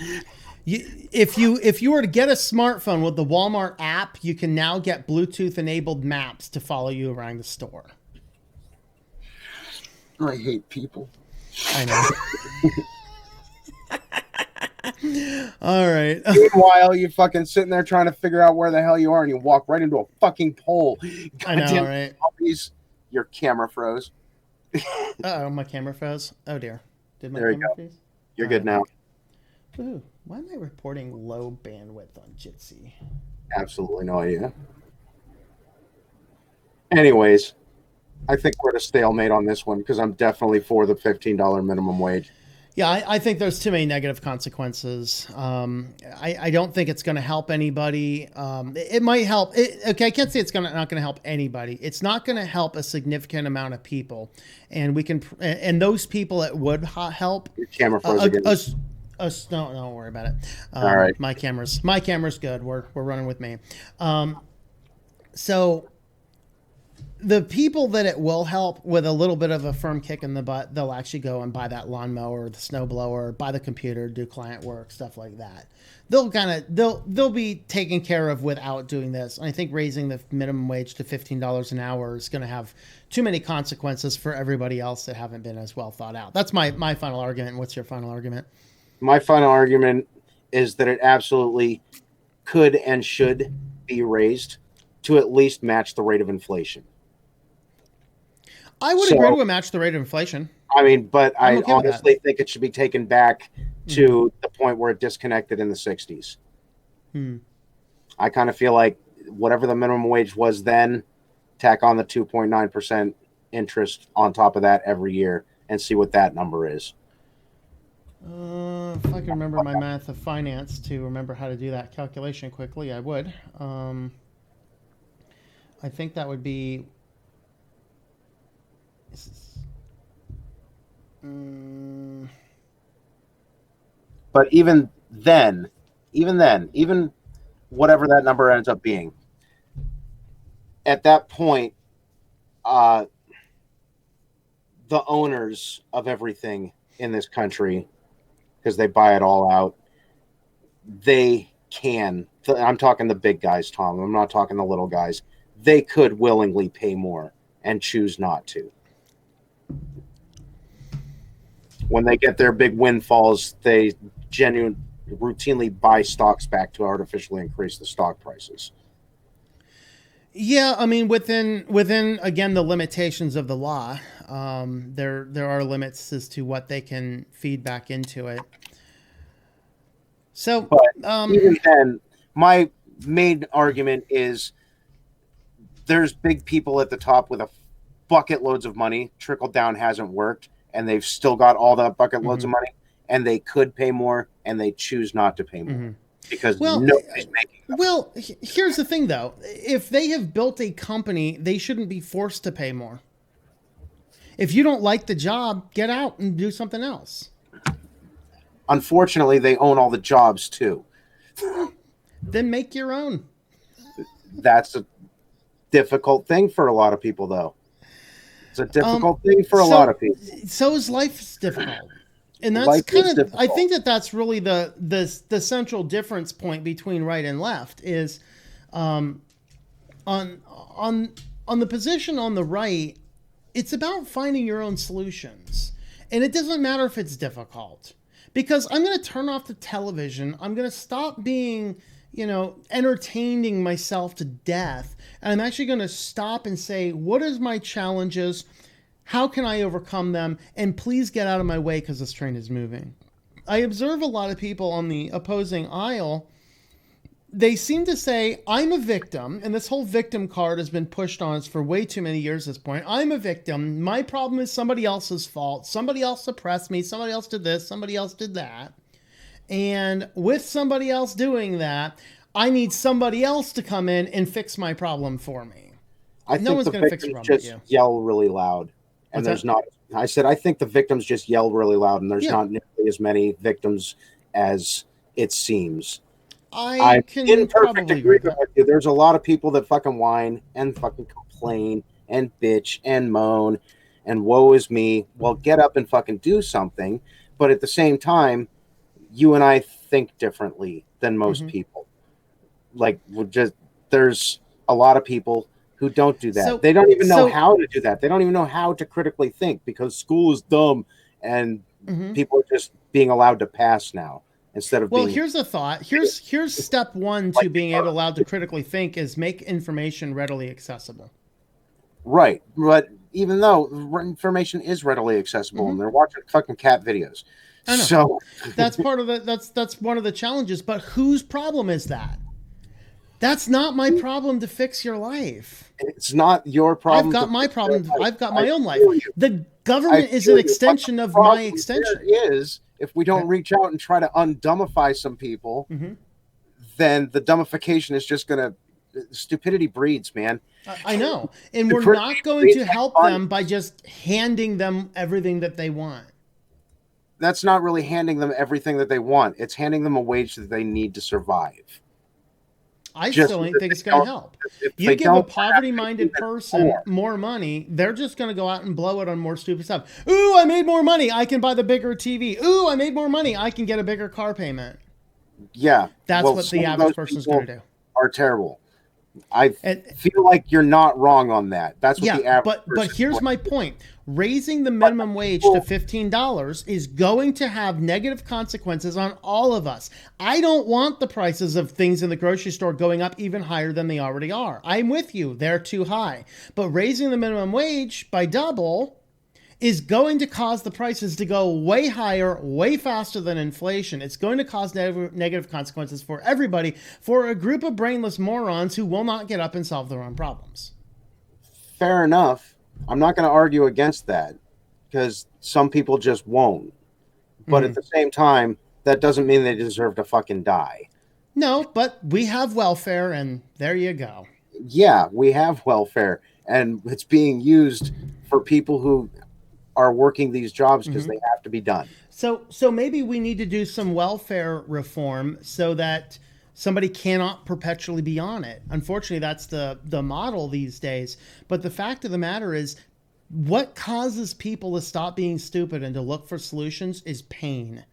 If you were to get a smartphone with the Walmart app, you can now get Bluetooth enabled maps to follow you around the store. I hate people. I know. All right. Meanwhile, you fucking sitting there trying to figure out where the hell you are, and you walk right into a fucking pole. I know, right? Puppies. Your camera froze. Oh, my camera froze. Oh dear. Did my there you camera go. freeze? You're good now. Ooh, why am I reporting low bandwidth on Jitsi? Absolutely no idea. Anyways, I think we're at a stalemate on this one because I'm definitely for the $15 minimum wage. Yeah, I think there's too many negative consequences. I don't think it's going to help anybody. It might help. Okay, I can't say it's not going to help anybody. It's not going to help a significant amount of people, and and those people it would help. Your camera froze again. Don't worry about it. All right, my camera's good. We're running with me. So the people that it will help with a little bit of a firm kick in the butt, they'll actually go and buy that lawnmower, the snowblower, buy the computer, do client work, stuff like that. They'll be taken care of without doing this. And I think raising the minimum wage to $15 an hour is going to have too many consequences for everybody else that haven't been as well thought out. That's my final argument. What's your final argument? My final argument is that it absolutely could and should be raised to at least match the rate of inflation. I would agree to match the rate of inflation. I mean, but I'm I okay with that. honestly think it should be taken back to the point where it disconnected in the 60s. I kind of feel like whatever the minimum wage was then, tack on the 2.9% interest on top of that every year and see what that number is. If I can remember my math of finance to remember how to do that calculation quickly, I would. I think that would be. But even whatever that number ends up being, at that point, the owners of everything in this country, because they buy it all out, they can. I'm talking the big guys, Tom. I'm not talking the little guys. They could willingly pay more and choose not to. When they get their big windfalls, they routinely buy stocks back to artificially increase the stock prices. Yeah, I mean, within again the limitations of the law, there are limits as to what they can feed back into it. So, but even then, my main argument is there's big people at the top with a bucket loads of money. Trickle down hasn't worked, and they've still got all that bucket loads of money, and they could pay more, and they choose not to pay more because nobody's making them. Well, here's the thing, though. If they have built a company, they shouldn't be forced to pay more. If you don't like the job, get out and do something else. Unfortunately, they own all the jobs, too. Then make your own. That's a difficult thing for a lot of people, though. It's a difficult thing for a lot of people. So is life difficult. And that's kind of, I think that's really the central difference point between right and left is on the position on the right, it's about finding your own solutions. And it doesn't matter if it's difficult. Because I'm going to turn off the television. I'm going to stop being, entertaining myself to death. And I'm actually going to stop and say, what is my challenges? How can I overcome them? And please get out of my way because this train is moving. I observe a lot of people on the opposing aisle. They seem to say, I'm a victim, and this whole victim card has been pushed on us for way too many years at this point. I'm a victim. My problem is somebody else's fault. Somebody else suppressed me. Somebody else did this. Somebody else did that. And with somebody else doing that, I need somebody else to come in and fix my problem for me. No one's going to fix the problem just yell really loud. And there's not. I said, I think the victims just yell really loud, and there's not nearly as many victims as it seems. I can in perfect probably agreement with you. There's a lot of people that fucking whine and fucking complain and bitch and moan and woe is me. Well, get up and fucking do something. But at the same time, you and I think differently than most people. Like, there's a lot of people who don't do that. They don't even know how to do that. They don't even know how to critically think because school is dumb and people are just being allowed to pass now. Instead of here's a thought. Here's step one to being allowed to critically think is make information readily accessible. Right, but even though information is readily accessible, and they're watching fucking cat videos, I know. So that's part of the that's one of the challenges. But whose problem is that? That's not my problem to fix your life. It's not your problem. I've got my problem. I've got my own life. The government is an extension of my extension. Is if we don't reach out and try to undumbify some people, then the dumbification is just going to stupidity breeds, man. I know. And we're not going to help them by just handing them everything that they want. That's not really handing them everything that they want. It's handing them a wage that they need to survive. I still don't think it's going to help. You give a poverty-minded person more money, they're just going to go out and blow it on more stupid stuff. Ooh, I made more money. I can buy the bigger TV. Ooh, I made more money. I can get a bigger car payment. Yeah. That's what the average person's going to do. Are terrible. I feel like you're not wrong on that. That's what the average person but here's my point. Raising the minimum wage to $15 is going to have negative consequences on all of us. I don't want the prices of things in the grocery store going up even higher than they already are. I'm with you. They're too high. But raising the minimum wage by double is going to cause the prices to go way higher, way faster than inflation. It's going to cause negative consequences for everybody, for a group of brainless morons who will not get up and solve their own problems. Fair enough. I'm not going to argue against that because some people just won't. But at the same time, that doesn't mean they deserve to fucking die. No, but we have welfare, and there you go. Yeah, we have welfare, and it's being used for people who are working these jobs because they have to be done. So maybe we need to do some welfare reform so that somebody cannot perpetually be on it. Unfortunately, that's the model these days. But the fact of the matter is, what causes people to stop being stupid and to look for solutions is pain.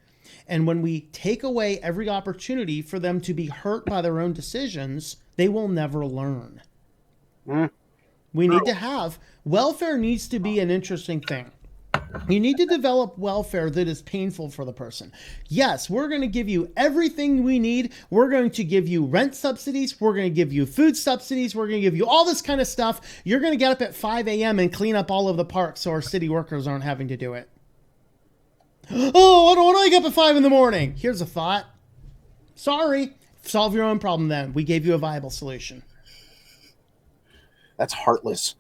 And when we take away every opportunity for them to be hurt by their own decisions, they will never learn. We need to have welfare needs to be an interesting thing. You need to develop welfare that is painful for the person. Yes, we're going to give you everything we need. We're going to give you rent subsidies. We're going to give you food subsidies. We're going to give you all this kind of stuff. You're going to get up at 5 a.m. and clean up all of the parks so our city workers aren't having to do it. Oh, I don't want to wake up at 5 in the morning. Here's a thought. Sorry. Solve your own problem then. We gave you a viable solution. That's heartless.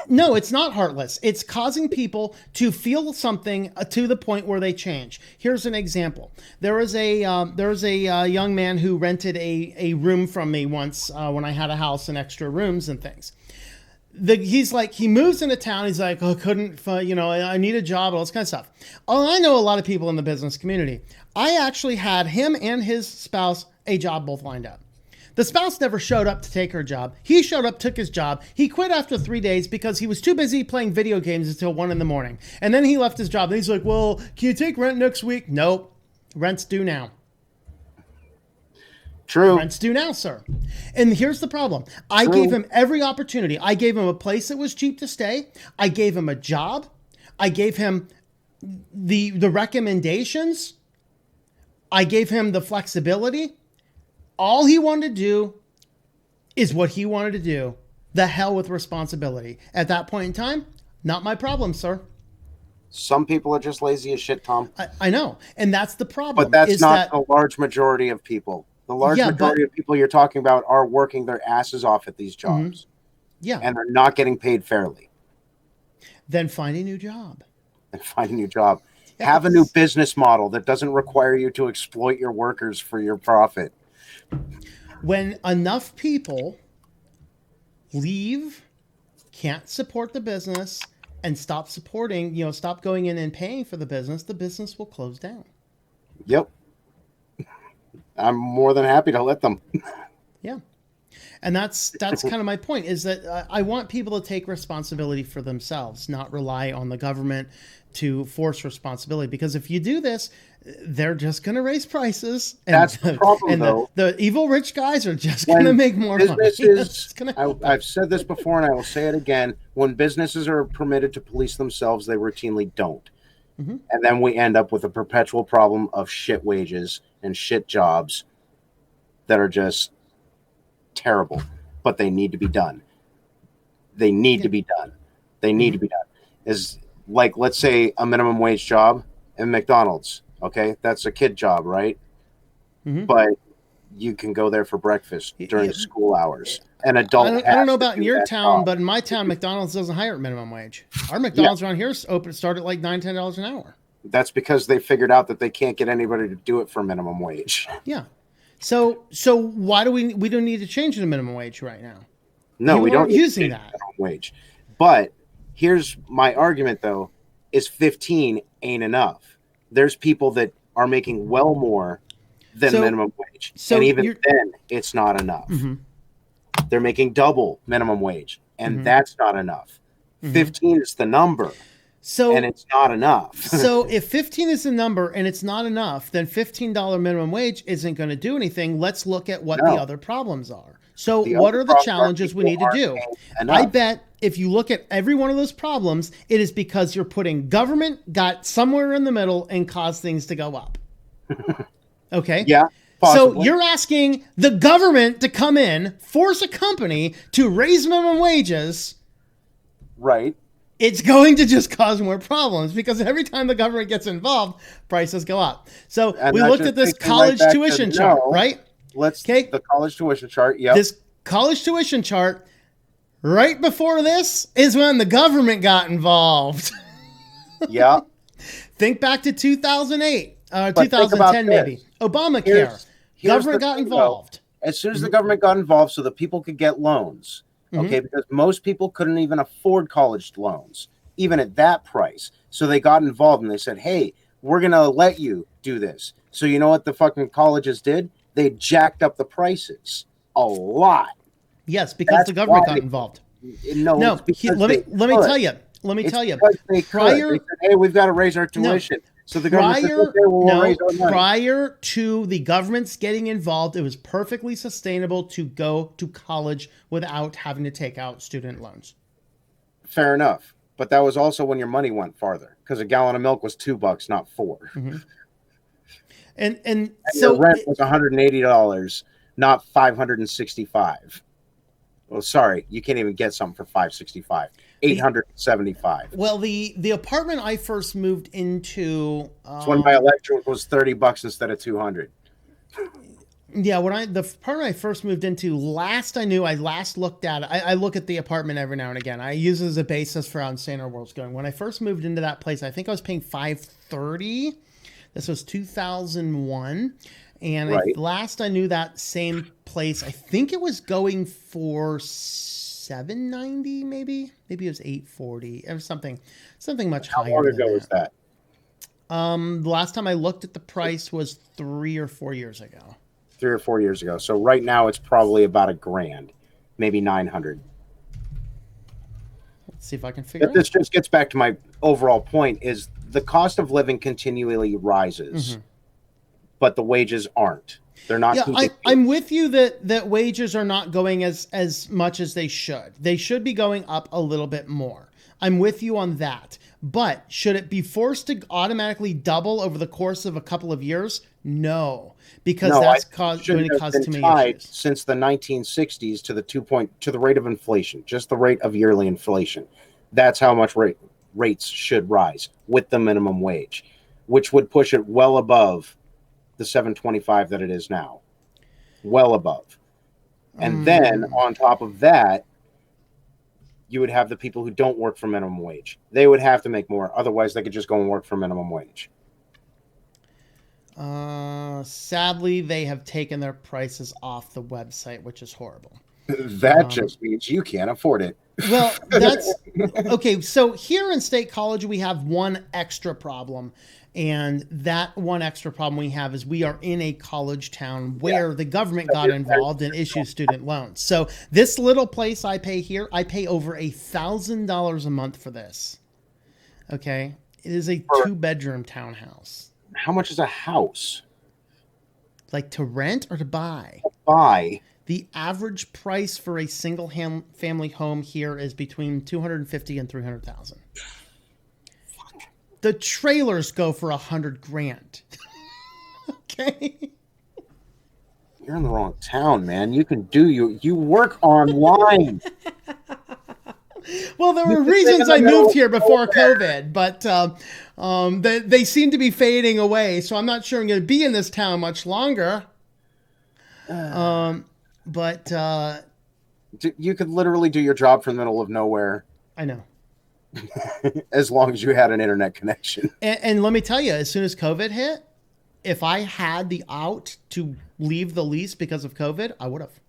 No, it's not heartless. It's causing people to feel something to the point where they change. Here's an example. There was a young man who rented a room from me once when I had a house and extra rooms and things. He moves into town. He's like, oh, I need a job, all this kind of stuff. Oh, I know a lot of people in the business community. I actually had him and his spouse a job both lined up. The spouse never showed up to take her job. He showed up, took his job. He quit after 3 days because he was too busy playing video games until 1 a.m. And then he left his job. And he's like, well, can you take rent next week? Nope. Rent's due now. True. Rent's due now, sir. And here's the problem. I gave him every opportunity. I gave him a place that was cheap to stay. I gave him a job. I gave him the recommendations. I gave him the flexibility. All he wanted to do is what he wanted to do. The hell with responsibility. At that point in time, not my problem, sir. Some people are just lazy as shit, Tom. I know. And that's the problem. But that's not the large majority of people. The large majority of people you're talking about are working their asses off at these jobs. Yeah. And they're not getting paid fairly. Then find a new job. Yes. Have a new business model that doesn't require you to exploit your workers for your profit. When enough people leave, can't support the business, and stop supporting, stop going in and paying for the business will close down. Yep. I'm more than happy to let them. Yeah. And that's kind of my point, is that I want people to take responsibility for themselves, not rely on the government to force responsibility. Because if you do this, they're just going to raise prices. And that's the problem, though. The evil rich guys are just going to make more money. I've said this before, and I will say it again. When businesses are permitted to police themselves, they routinely don't. And then we end up with a perpetual problem of shit wages and shit jobs that are just terrible, but they need to be done. They need to be done. Is like, let's say a minimum wage job in McDonald's. Okay, that's a kid job, right? But you can go there for breakfast during school hours. An adult. I don't know about in your town, but in my town, McDonald's doesn't hire at minimum wage. Our McDonald's around here start at like $9-10 an hour. That's because they figured out that they can't get anybody to do it for minimum wage. Yeah. So why do we don't need to change the minimum wage right now? No, we don't using that minimum wage. But here's my argument, though, is 15 ain't enough. There's people that are making well more than minimum wage. And even then, it's not enough. They're making double minimum wage, and that's not enough. 15 is the number. And it's not enough. So if 15 is the number and it's not enough, then $15 minimum wage isn't going to do anything. Let's look at what the other problems are. So what are the challenges we need to do? I bet if you look at every one of those problems, it is because you're putting government got somewhere in the middle and caused things to go up. Okay? Yeah. Possibly. So you're asking the government to come in, force a company to raise minimum wages. Right. it's going to just cause more problems because every time the government gets involved, prices go up. So And we that looked just at this takes me right college back to tuition chart, right? Okay. the college tuition chart. Yep. This college tuition chart, right before this is when the government got involved. Yeah. Think back to 2008, But think about 2010 maybe. this. Obamacare. Here's Government the got thing, though. involved. As soon as the government got involved so that people could get loans, okay, because most people couldn't even afford college loans, even at that price. So they got involved and they said, hey, we're going to let you do this. So you know what the fucking colleges did? They jacked up the prices a lot. Yes, because That's the government why got involved. No, No, it's because let me could. tell you. Let me It's tell you. because they could. Prior, They said, hey, we've got to raise our tuition. So the government said, prior, okay, well, we'll raise our money. prior to the government's getting involved, it was perfectly sustainable to go to college without having to take out student loans. Fair enough. But that was also when your money went farther because a gallon of milk was $2, not $4. And Your so rent was $180, not $565. Well, sorry, you can't even get something for $565. $875. well, the apartment I first moved into, It's when my electric was $30 instead of $200. yeah, the apartment I first moved into, last I knew, I last looked at it. I look at the apartment every now and again. I use it as a basis for how insane our world's going. When I first moved into that place, I think I was paying $530. This was 2001. And Right. last I knew, that same place, I think it was going for $790, maybe it was $840 or something much How higher long than ago was that? The last time I looked at the price was 3 or 4 years ago. 3 or 4 years ago. So right now it's probably about $1,000, maybe 900. Let's see if I can figure But this just gets back to my overall point: is the cost of living continually rises, but the wages aren't. They're not. Yeah, I'm with you that wages are not going as much as they should. They should be going up a little bit more. I'm with you on that. But should it be forced to automatically double over the course of a couple of years? No, because that's going to cause too many issues. Since the 1960s to the rate of inflation, just the rate of yearly inflation. That's how much rates should rise with the minimum wage, which would push it well above the $7.25 that it is now, well above. And then on top of that, you would have the people who don't work for minimum wage. They would have to make more. Otherwise, they could just go and work for minimum wage. Sadly, they have taken their prices off the website, which is horrible. That just means you can't afford it. Well, that's okay. So here in State College, we have one extra problem. And that one extra problem we have is we are in a college town where the government got involved and issued student loans. So this little place I pay here, I pay over $1,000 a month for this. Okay. It is a 2-bedroom townhouse. How much is a house? Like to rent or to buy? Buy. The average price for a single family home here is between $250,000 and $300,000. The trailers go for $100,000. Okay. You're in the wrong town, man. You can do you work online. Well, there were reasons I moved here before COVID, but they seem to be fading away. So I'm not sure I'm going to be in this town much longer. But you could literally do your job from the middle of nowhere. I know. As long as you had an internet connection. And let me tell you, as soon as COVID hit, if I had the out to leave the lease because of COVID, I would have.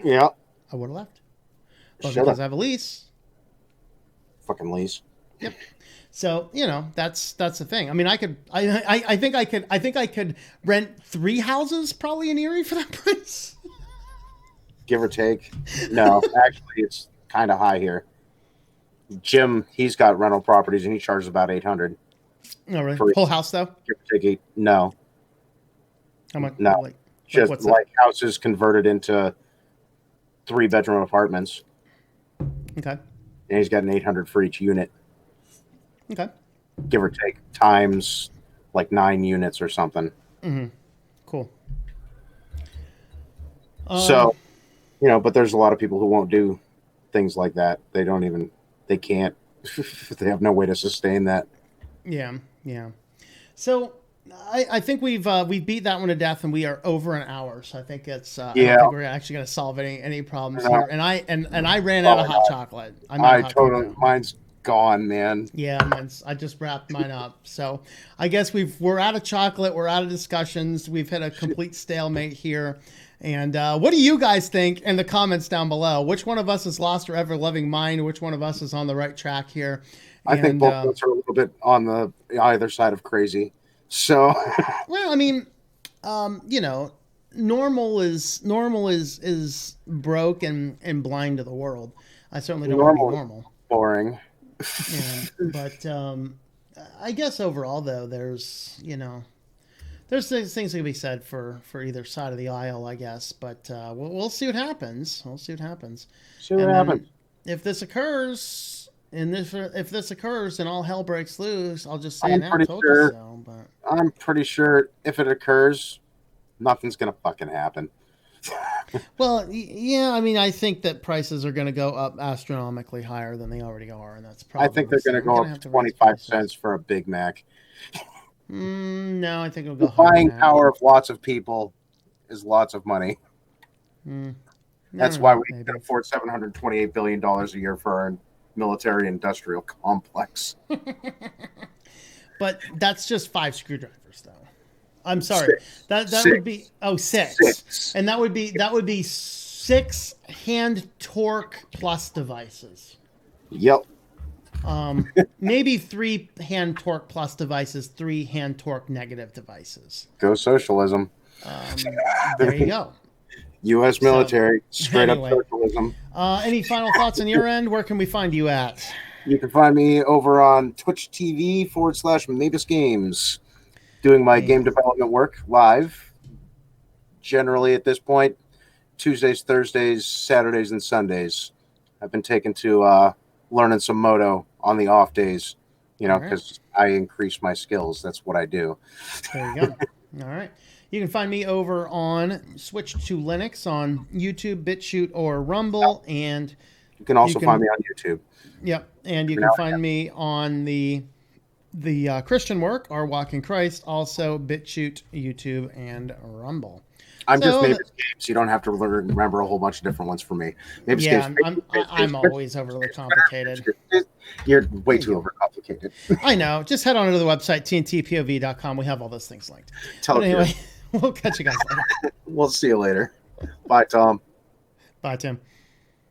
Yeah. I would have left. But because I have a lease. Fucking lease. Yep. So, that's the thing. I mean, I think I could rent 3 houses probably in Erie for that price. Give or take. No, actually it's kind of high here. Jim, he's got rental properties and he charges about $800. No, really? Whole house though? Give or take 8. No. How much? No. Just like houses converted into 3-bedroom apartments. Okay. And he's got an $800 for each unit. Okay. Give or take times like 9 units or something. Mm-hmm. Cool. So, but there's a lot of people who won't do things like that. They can't They have no way to sustain that. Yeah, yeah. So I think we beat that one to death, and we are over an hour. So I think it's I don't Yeah, think we're actually going to solve any problems no, here. And I ran out of probably hot not. chocolate. I'm out of hot cocoa. Mine's gone, man. Yeah, I just wrapped mine up. So I guess we're out of chocolate. We're out of discussions. We've hit a complete stalemate here. And what do you guys think in the comments down below? Which one of us is lost or ever loving mind? Which one of us is on the right track here? I think And both of us are a little bit on the either side of crazy. So well, I mean, you know, normal is broke and blind to the world. I certainly don't want to be normal is normal. boring. Yeah, but I guess overall though, there's things that can be said for either side of the aisle, I guess. But we'll see what happens. We'll see what happens. See what And happens. then if this occurs, if this occurs and all hell breaks loose, I'll just say I'm now pretty told you sure. so. But I'm pretty sure if it occurs, nothing's gonna fucking happen. well, yeah, I mean, I think that prices are going to go up astronomically higher than they already are, and that's I think they're problems. gonna So we're go going to up have to to raise 25 prices. cents for a Big Mac. No, I think it'll The go higher than buying that. power of lots of people is lots of money. Mm, I That's don't why know, we maybe. can afford $728 billion a year for our military industrial complex. But that's just 5 screwdrivers, though. I'm sorry. Six. That would be six, Six. and that would be 6 hand torque plus devices. Yep. Maybe 3 hand torque plus devices, 3 hand torque negative devices. Go socialism. There you go. U.S. military, straight anyway. up socialism. Any final thoughts on your end? Where can we find you at? You can find me over on Twitch TV/Mavis Games, doing my game development work live. Generally, at this point, Tuesdays, Thursdays, Saturdays, and Sundays. I've been taken to learning some Moto on the off days, because I increase my skills. That's what I do. There you go. All right. You can find me over on Switch to Linux on YouTube, BitChute, or Rumble, and you can also find me on YouTube. Yep, and you can find me on the Christian work, Our Walk in Christ, also BitChute, YouTube, and Rumble. I'm just Mavis Games. You don't have to remember a whole bunch of different ones for me. Mavis yeah, Games, I'm always overly complicated. You're way too overcomplicated. I know. Just head on to the website, tntpov.com. We have all those things linked. But anyway, we'll catch you guys later. We'll see you later. Bye, Tom. Bye, Tim.